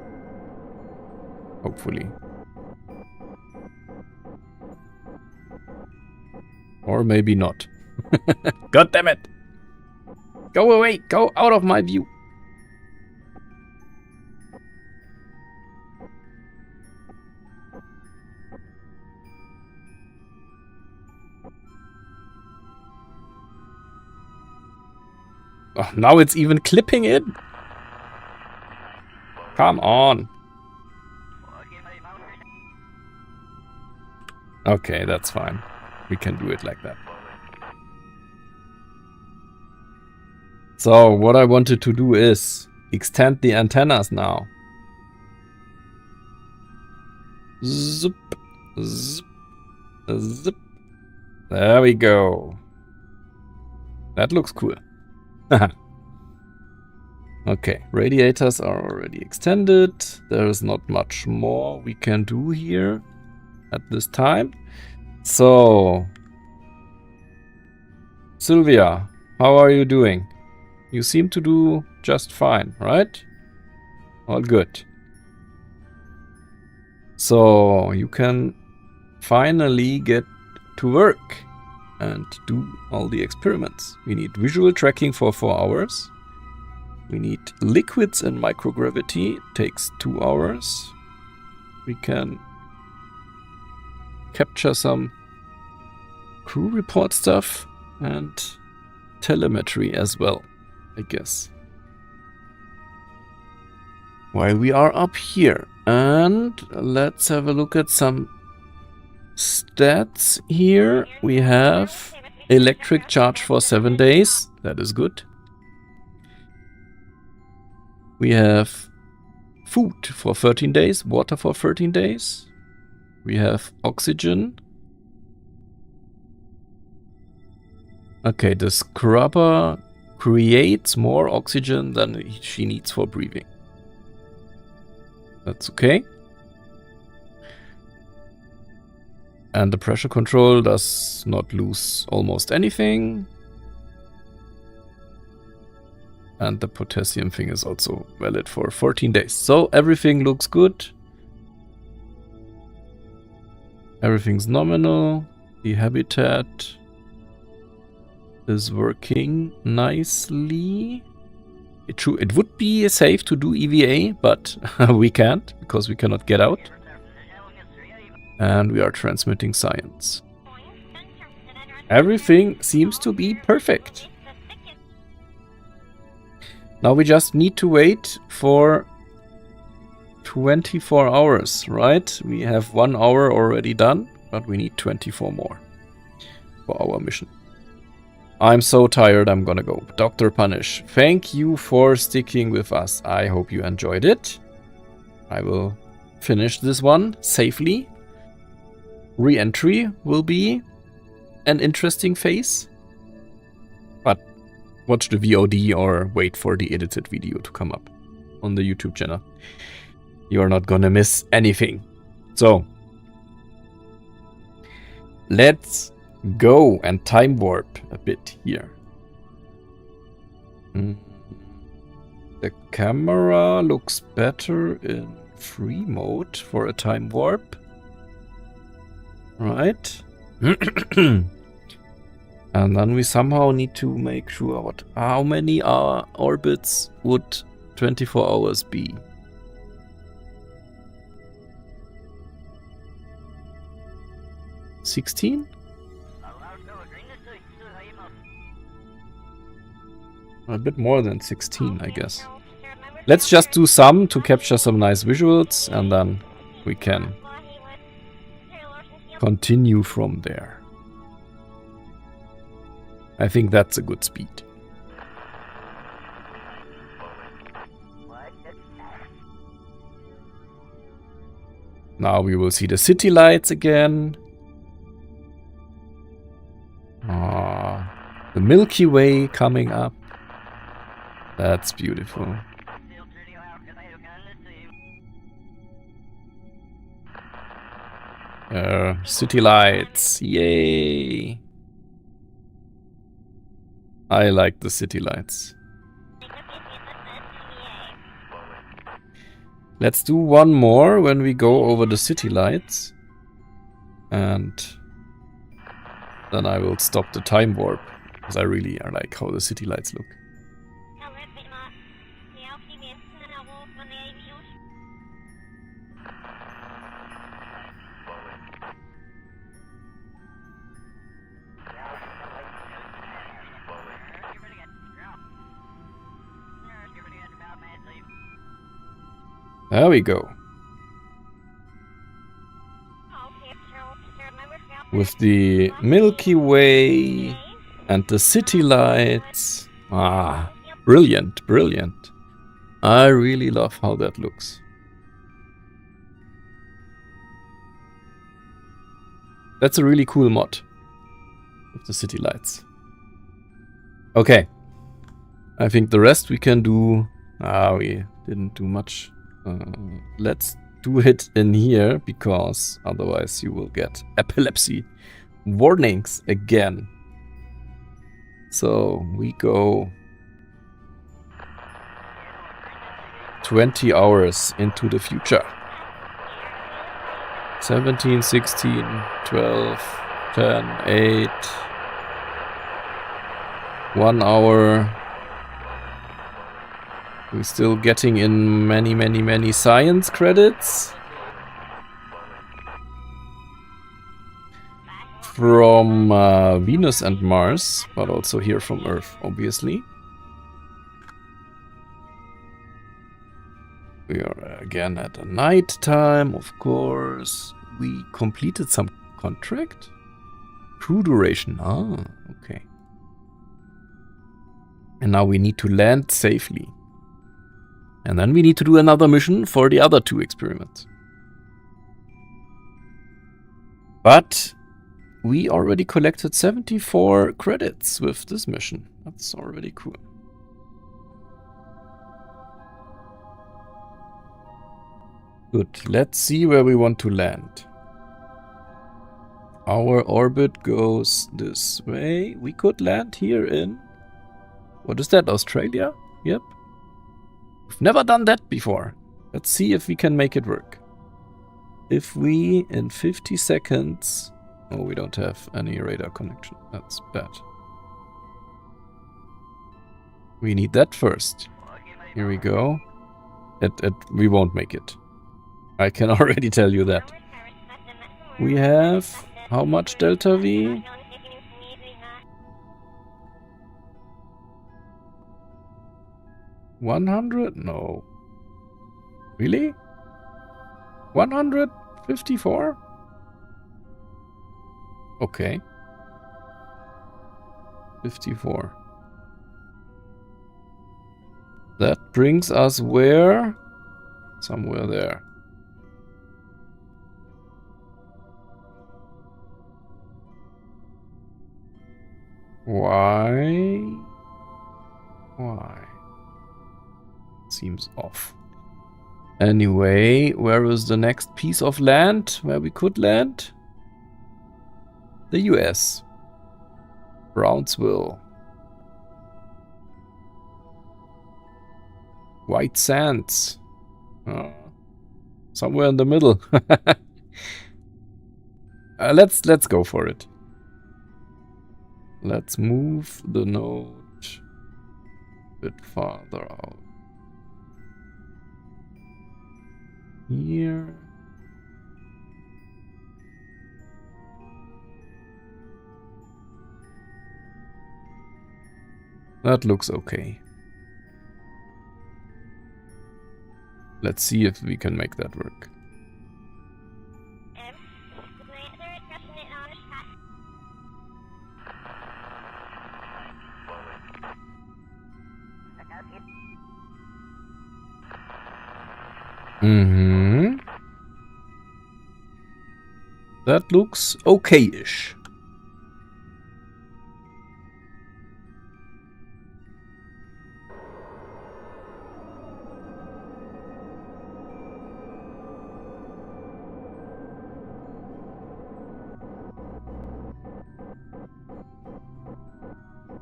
Hopefully. Or maybe not. God damn it! Go away! Go out of my view! Oh, now it's even clipping in. Come on. Okay, that's fine. We can do it like that. So, what I wanted to do is extend the antennas now. Zip, zip, zip. There we go. That looks cool. Okay, radiators are already extended. There is not much more we can do here at this time. So, Sylvia, how are you doing? You seem to do just fine, right? All good. So you can finally get to work and do all the experiments. We need visual tracking for 4 hours. We need liquids and microgravity. Takes 2 hours. We can capture some crew report stuff and telemetry as well, I guess. While we are up here. And let's have a look at some stats here. We have electric charge for 7 days. That is good. We have food for 13 days, water for 13 days. We have oxygen. Okay, the scrubber creates more oxygen than she needs for breathing. That's okay. And the pressure control does not lose almost anything. And the potassium thing is also valid for 14 days. So everything looks good. Everything's nominal. The habitat is working nicely. It would be safe to do EVA, but we can't because we cannot get out. And we are transmitting science. Everything seems to be perfect. Now we just need to wait for 24 hours, right? We have 1 hour already done, but we need 24 more for our mission. I'm so tired, I'm gonna go. Dr. Punish, thank you for sticking with us. I hope you enjoyed it. I will finish this one safely. Re-entry will be an interesting phase. But watch the VOD or wait for the edited video to come up on the YouTube channel. You're not gonna miss anything. So, let's go and time warp a bit here. The camera looks better in free mode for a time warp. Right. And then we somehow need to make sure how many orbits would 24 hours be. 16? A bit more than 16, I guess. Let's just do some to capture some nice visuals, and then we can continue from there. I think that's a good speed. Now we will see the city lights again. The Milky Way coming up. That's beautiful. City lights. Yay! I like the city lights. Let's do one more when we go over the city lights. And then I will stop the time warp. Because I really like how the city lights look. There we go. With the Milky Way and the city lights. Ah, brilliant, brilliant. I really love how that looks. That's a really cool mod with the city lights. Okay. I think the rest we can do. We didn't do much. Let's do it in here, because otherwise you will get epilepsy warnings again. So we go 20 hours into the future. 17, 16, 12, 10, 8, 1 hour. We're still getting in many science credits. From Venus and Mars, but also here from Earth, obviously. We are again at a night time, of course. We completed some contract? Crew duration. Ah, okay. And now we need to land safely. And then we need to do another mission for the other 2 experiments. But we already collected 74 credits with this mission. That's already cool. Good. Let's see where we want to land. Our orbit goes this way. We could land here in... What is that? Australia? Yep. We've never done that before. Let's see if we can make it work. If we, in 50 seconds... Oh, we don't have any radar connection. That's bad. We need that first. Here we go. We won't make it. I can already tell you that. We have... How much delta V? $100? No. Really? 154? Okay. 54. That brings us where? Somewhere there. Why? Why? Seems off. Anyway, where is the next piece of land where we could land? The US. Brownsville. White Sands. Somewhere in the middle. Let's go for it. Let's move the node a bit farther out. Here. That looks okay. Let's see if we can make that work. That looks okay-ish.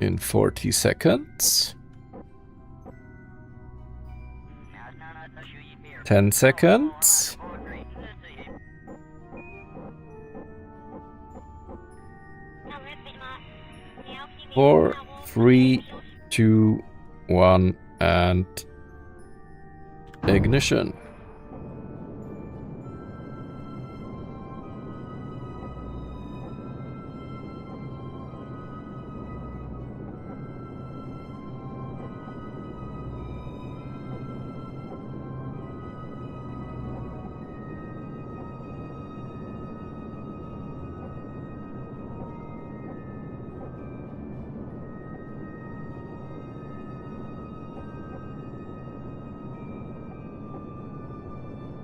In 40 seconds. 10 seconds. 4, 3, 2, 1, and ignition.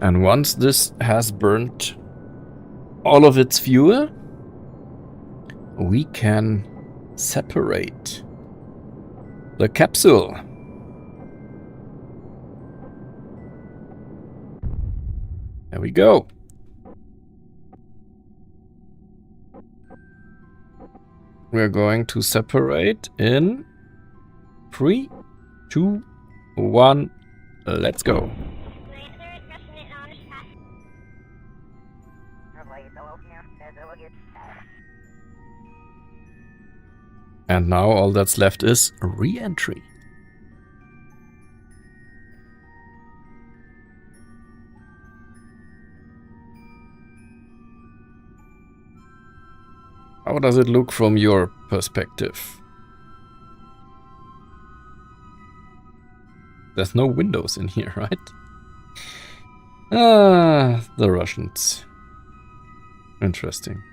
And once this has burnt all of its fuel, we can separate the capsule. There we go. We're going to separate in 3, 2, 1, Let's go. And now all that's left is re-entry. How does it look from your perspective? There's no windows in here, right? Ah, the Russians. Interesting.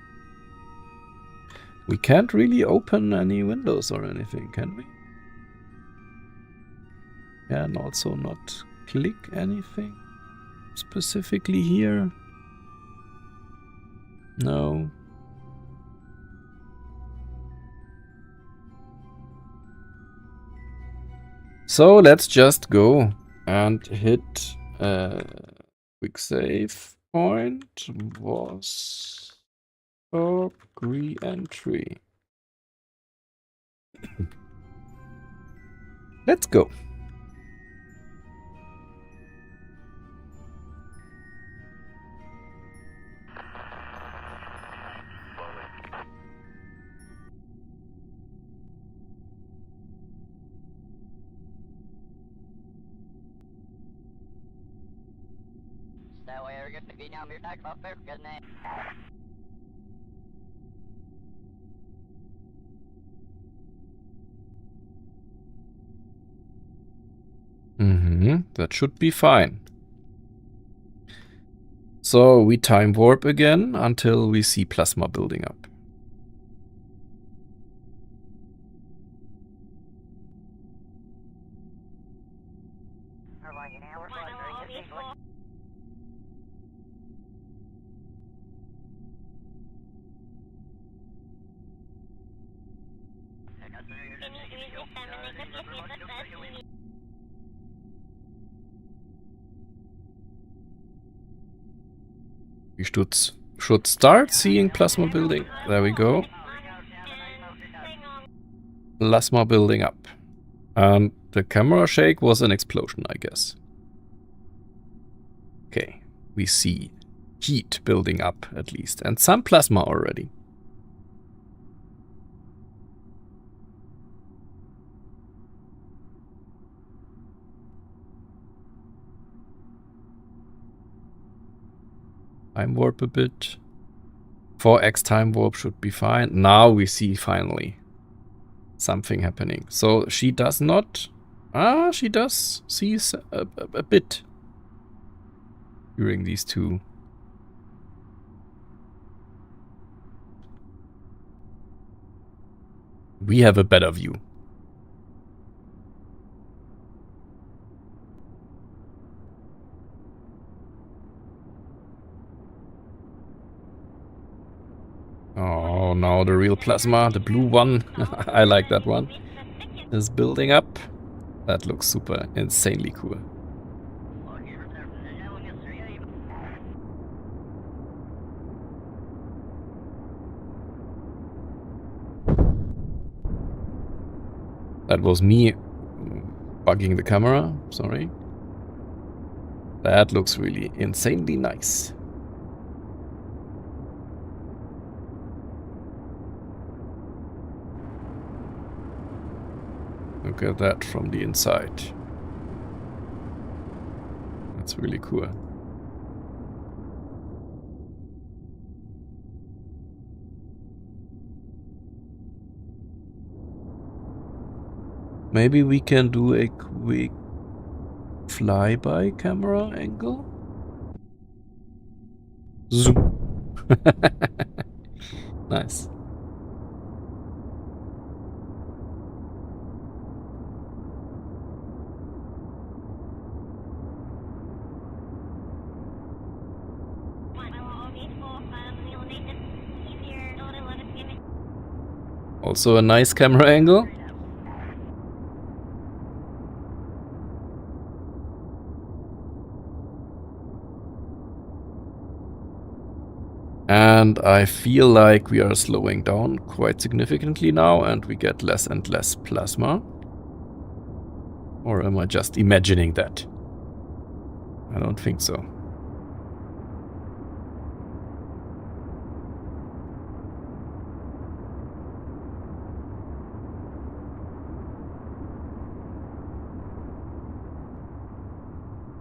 We can't really open any windows or anything, can we? Can also not click anything specifically here. No. So let's just go and hit a quick save point. Vostok re-entry. Let's go. That should be fine. So we time warp again until we see plasma building up. We should start seeing plasma building. There we go. Plasma building up. And the camera shake was an explosion, I guess. Okay, we see heat building up at least, and some plasma already. Time warp a bit. 4x time warp should be fine. Now we see finally something happening. So she does not... she does see a bit during these two. We have a better view. Oh, now the real plasma, the blue one, I like that one, is building up. That looks super insanely cool. That was me bugging the camera, sorry. That looks really insanely nice. Look at that from the inside. That's really cool. Maybe we can do a quick flyby camera angle. Zoom. Nice. Also a nice camera angle. And I feel like we are slowing down quite significantly now and we get less and less plasma. Or am I just imagining that? I don't think so.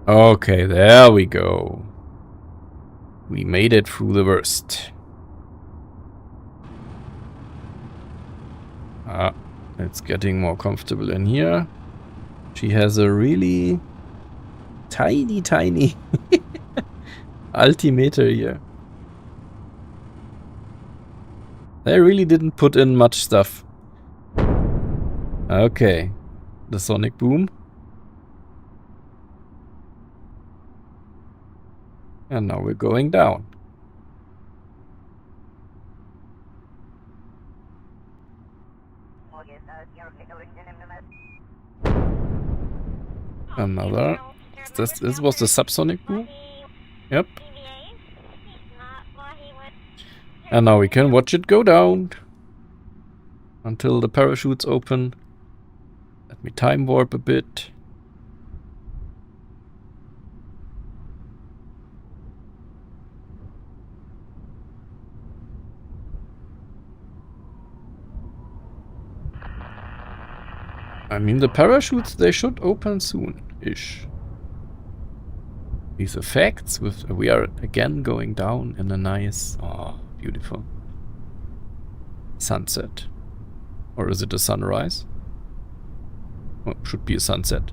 Okay, there we go. We made it through the worst. Ah, it's getting more comfortable in here. She has a really tiny altimeter here. They really didn't put in much stuff. Okay, the sonic boom. And now we're going down. Another. This was the subsonic boom? Yep. And now we can watch it go down. Until the parachutes open. Let me time warp a bit. I mean, the parachutes, they should open soon-ish. These effects, we are again going down in a nice, oh, beautiful sunset. Or is it a sunrise? Oh, should be a sunset.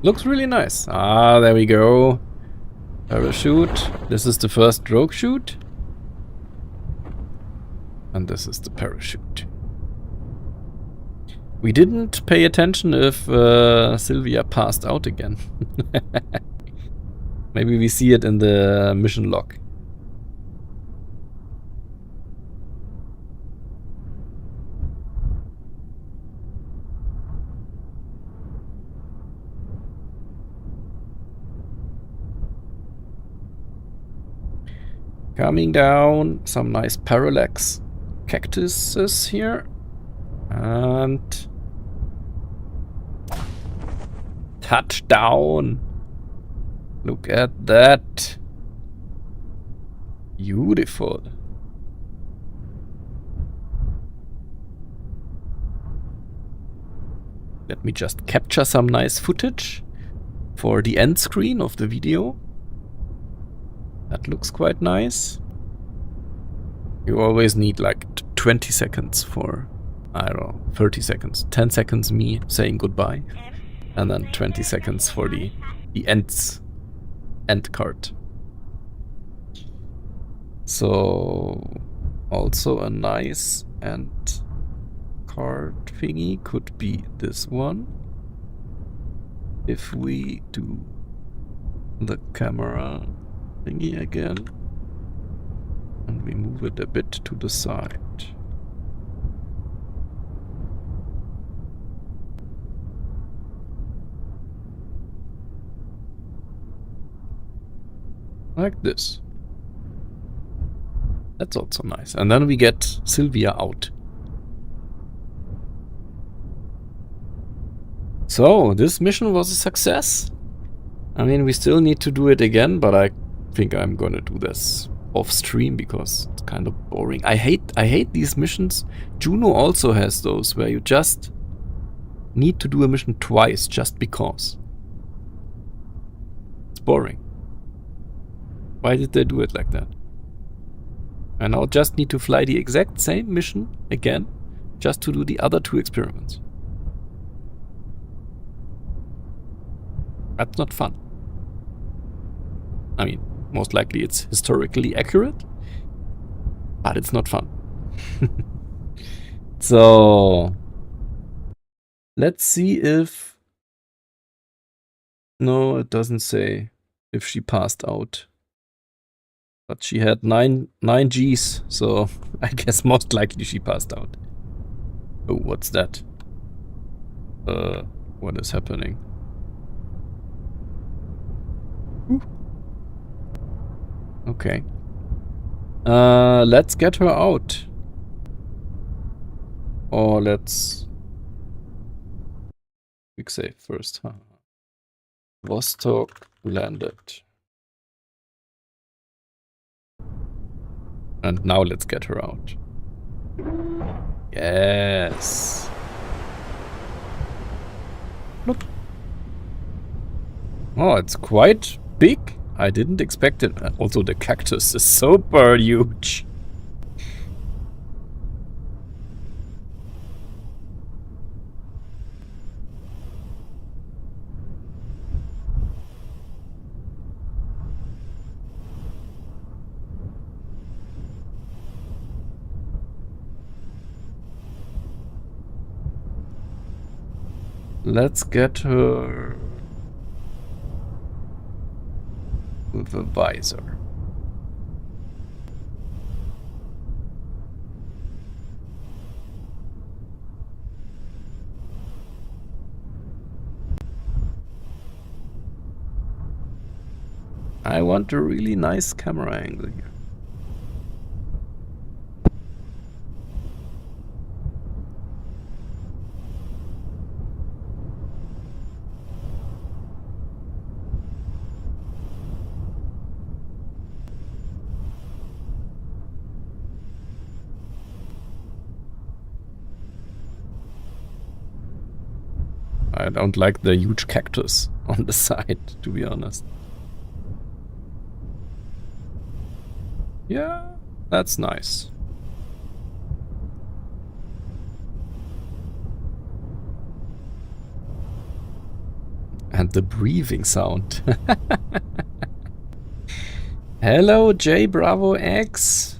Looks really nice. Ah, there we go. Parachute. This is the first drogue chute. And this is the parachute. We didn't pay attention if Sylvia passed out again. Maybe we see it in the mission log. Coming down, some nice parallax cactuses here. And touchdown! Look at that! Beautiful. Let me just capture some nice footage for the end screen of the video. That looks quite nice. You always need like 20 seconds for, I don't know, 30 seconds. 10 seconds me saying goodbye. And then 20 seconds for the end card. So also a nice end card thingy could be this one. If we do the camera thingy again and we move it a bit to the side. Like this. That's also nice. And then we get Sylvia out. So, this mission was a success. I mean, we still need to do it again, but I think I'm gonna do this off stream because it's kind of boring. I hate these missions. Juno also has those where you just need to do a mission twice just because. It's boring. Why did they do it like that? I now just need to fly the exact same mission again just to do the other 2 experiments. That's not fun. I mean, most likely it's historically accurate, but it's not fun. So, let's see if... No, it doesn't say if she passed out. But she had 9 Gs, so I guess most likely she passed out. Oh, what's that? What is happening? Ooh. Okay. Let's get her out. Or let's... quick save first, huh? Vostok landed. And now let's get her out. Yes. Look. Oh, it's quite big. I didn't expect it. Also, the cactus is super huge. Let's get her with a visor. I want a really nice camera angle here. I don't like the huge cactus on the side, to be honest. Yeah, that's nice. And the breathing sound. Hello, J Bravo X.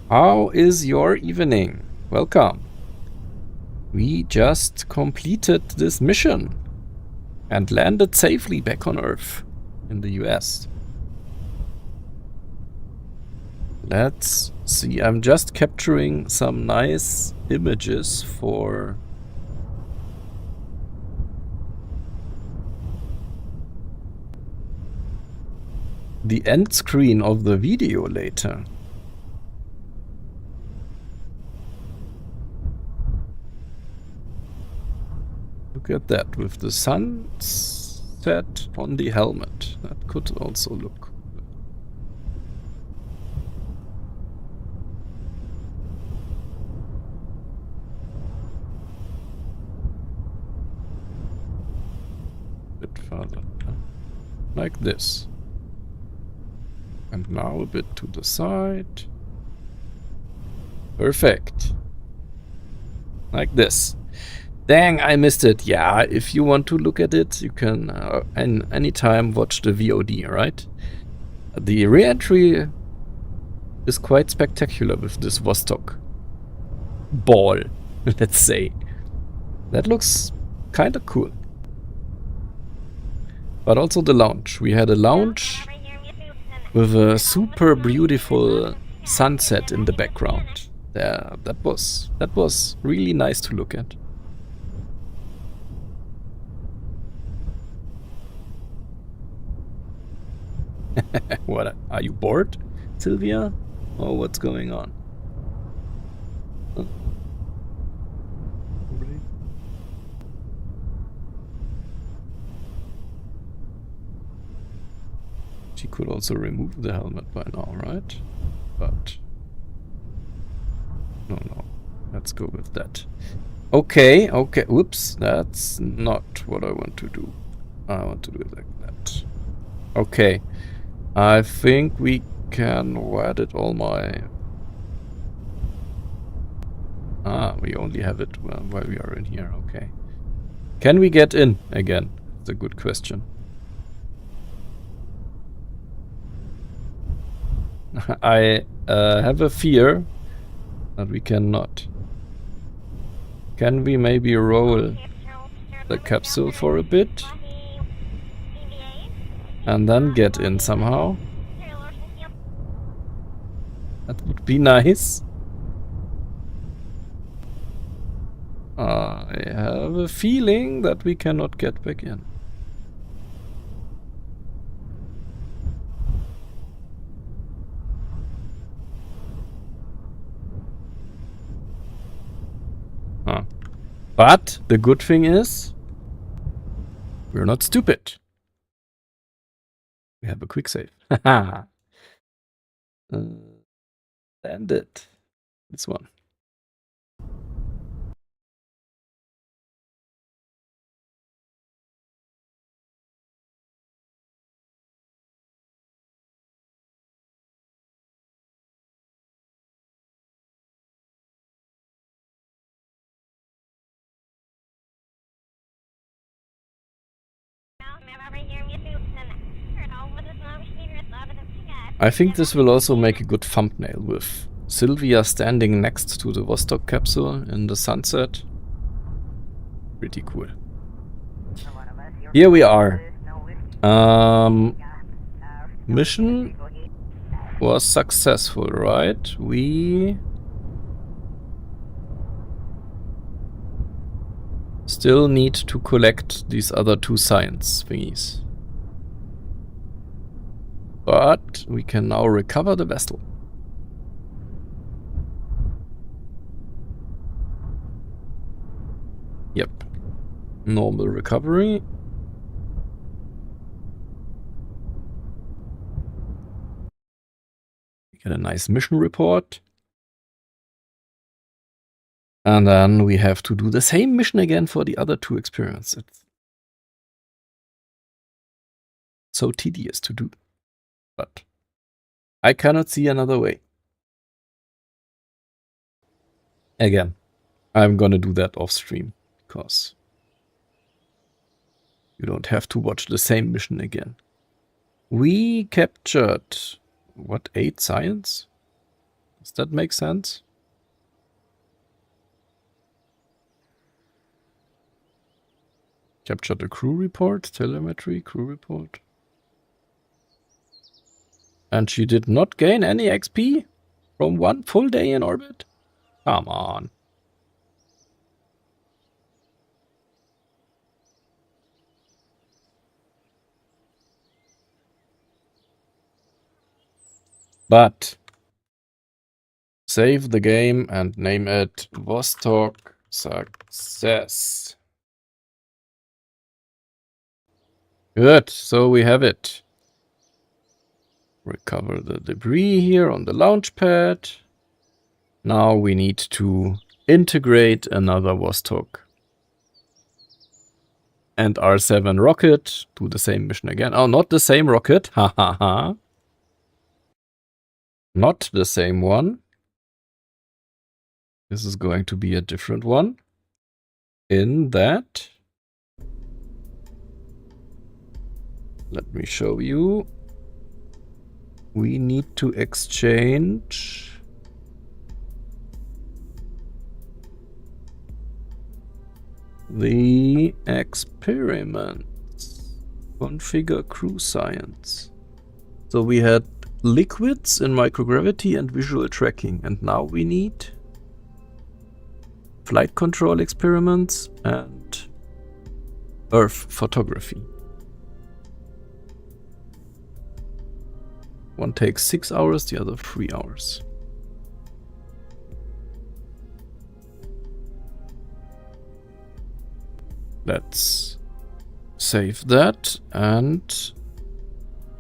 How is your evening? Welcome. We just completed this mission and landed safely back on Earth in the US. Let's see. I'm just capturing some nice images for the end screen of the video later. Look at that, with the sun set on the helmet. That could also look good. A bit further, like this. And now a bit to the side. Perfect. Like this. Dang, I missed it. Yeah, if you want to look at it, you can anytime watch the VOD, right? The re-entry is quite spectacular with this Vostok ball, let's say. That looks kind of cool. But also the lounge. We had a lounge with a super beautiful sunset in the background. That was really nice to look at. What? Are you bored, Sylvia? Oh, what's going on? She could also remove the helmet by now, right? But no. Let's go with that. Okay. Whoops, that's not what I want to do. I want to do it like that. Okay. I think we can edit all my... we only have it while we are in here, okay. Can we get in again? That's a good question. I have a fear that we cannot. Can we maybe roll the capsule for a bit? And then get in somehow? That would be nice. I have a feeling that we cannot get back in. But the good thing is, we're not stupid. We have a quick save. Haha. And it. This one. I think this will also make a good thumbnail with Sylvia standing next to the Vostok capsule in the sunset. Pretty cool. Here we are. Mission was successful, right? We still need to collect these other 2 science thingies. But we can now recover the vessel. Yep. Normal recovery. We get a nice mission report. And then we have to do the same mission again for the other 2 experiments. It's so tedious to do. But I cannot see another way. Again, I'm gonna do that off stream, because you don't have to watch the same mission again. We captured, what, 8 science? Does that make sense? Captured a crew report, telemetry, crew report. And she did not gain any XP from 1 full day in orbit? Come on. But save the game and name it Vostok Success. Good, so we have it. Recover the debris here on the launch pad. Now we need to integrate another Vostok and R7 rocket. Do the same mission again. Oh, not the same rocket. Ha ha ha. Not the same one. This is going to be a different one. In that, let me show you. We need to exchange the experiments. Configure crew science. So we had liquids in microgravity and visual tracking, and now we need flight control experiments and Earth photography. One takes 6 hours, the other 3 hours. Let's save that and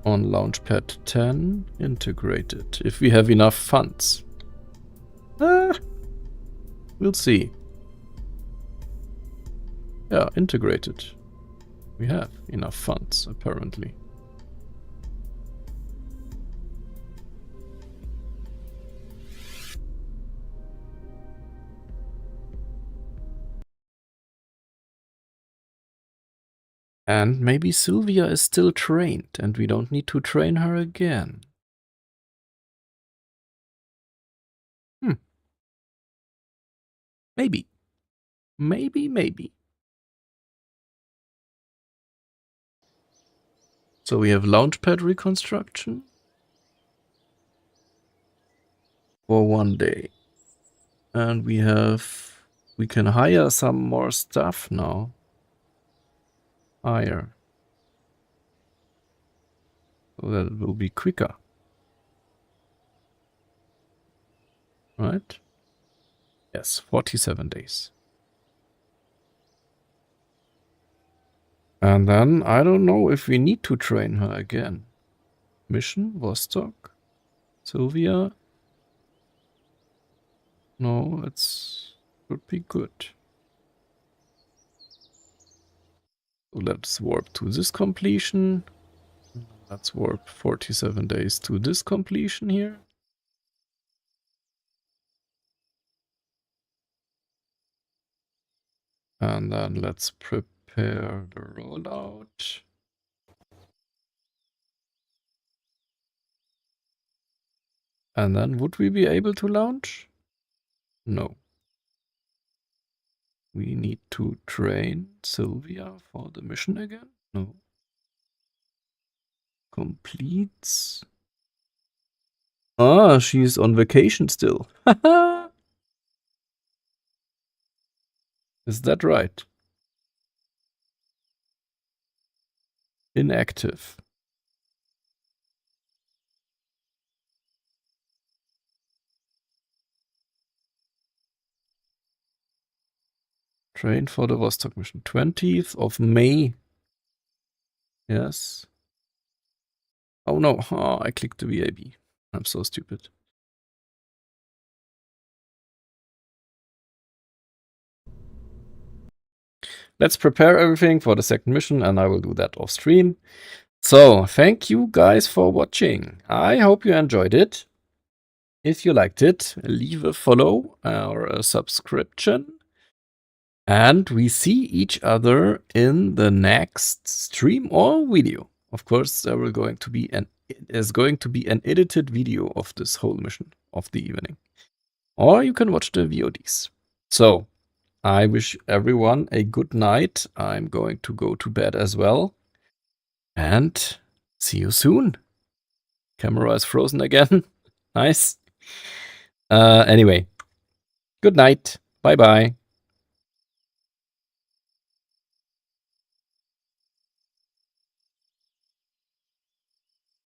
on Launchpad 10 integrate it if we have enough funds. We'll see. Yeah, integrated. We have enough funds, apparently. And maybe Sylvia is still trained and we don't need to train her again. Maybe. Maybe. So we have Launchpad reconstruction for 1 day. And we can hire some more stuff now. Hire. So that it will be quicker. Right? Yes, 47 days. And then, I don't know if we need to train her again. mission, Vostok, Sylvia. No, it's should be good. So let's warp to this completion. Let's warp 47 days to this completion here. And then let's prepare the rollout. And then would we be able to launch? No. We need to train Sylvia for the mission again? No. Completes. Ah, she's on vacation still. Is that right? Inactive. Train for the Vostok mission. 20th of May. Yes. Oh no, oh, I clicked the VAB. I'm so stupid. Let's prepare everything for the second mission, and I will do that off stream. So, thank you guys for watching. I hope you enjoyed it. If you liked it, leave a follow or a subscription. And we see each other in the next stream or video. Of course, there is going to be an edited video of this whole mission of the evening. Or you can watch the VODs. So, I wish everyone a good night. I'm going to go to bed as well. And see you soon. Camera is frozen again. Nice. Anyway, good night. Bye-bye.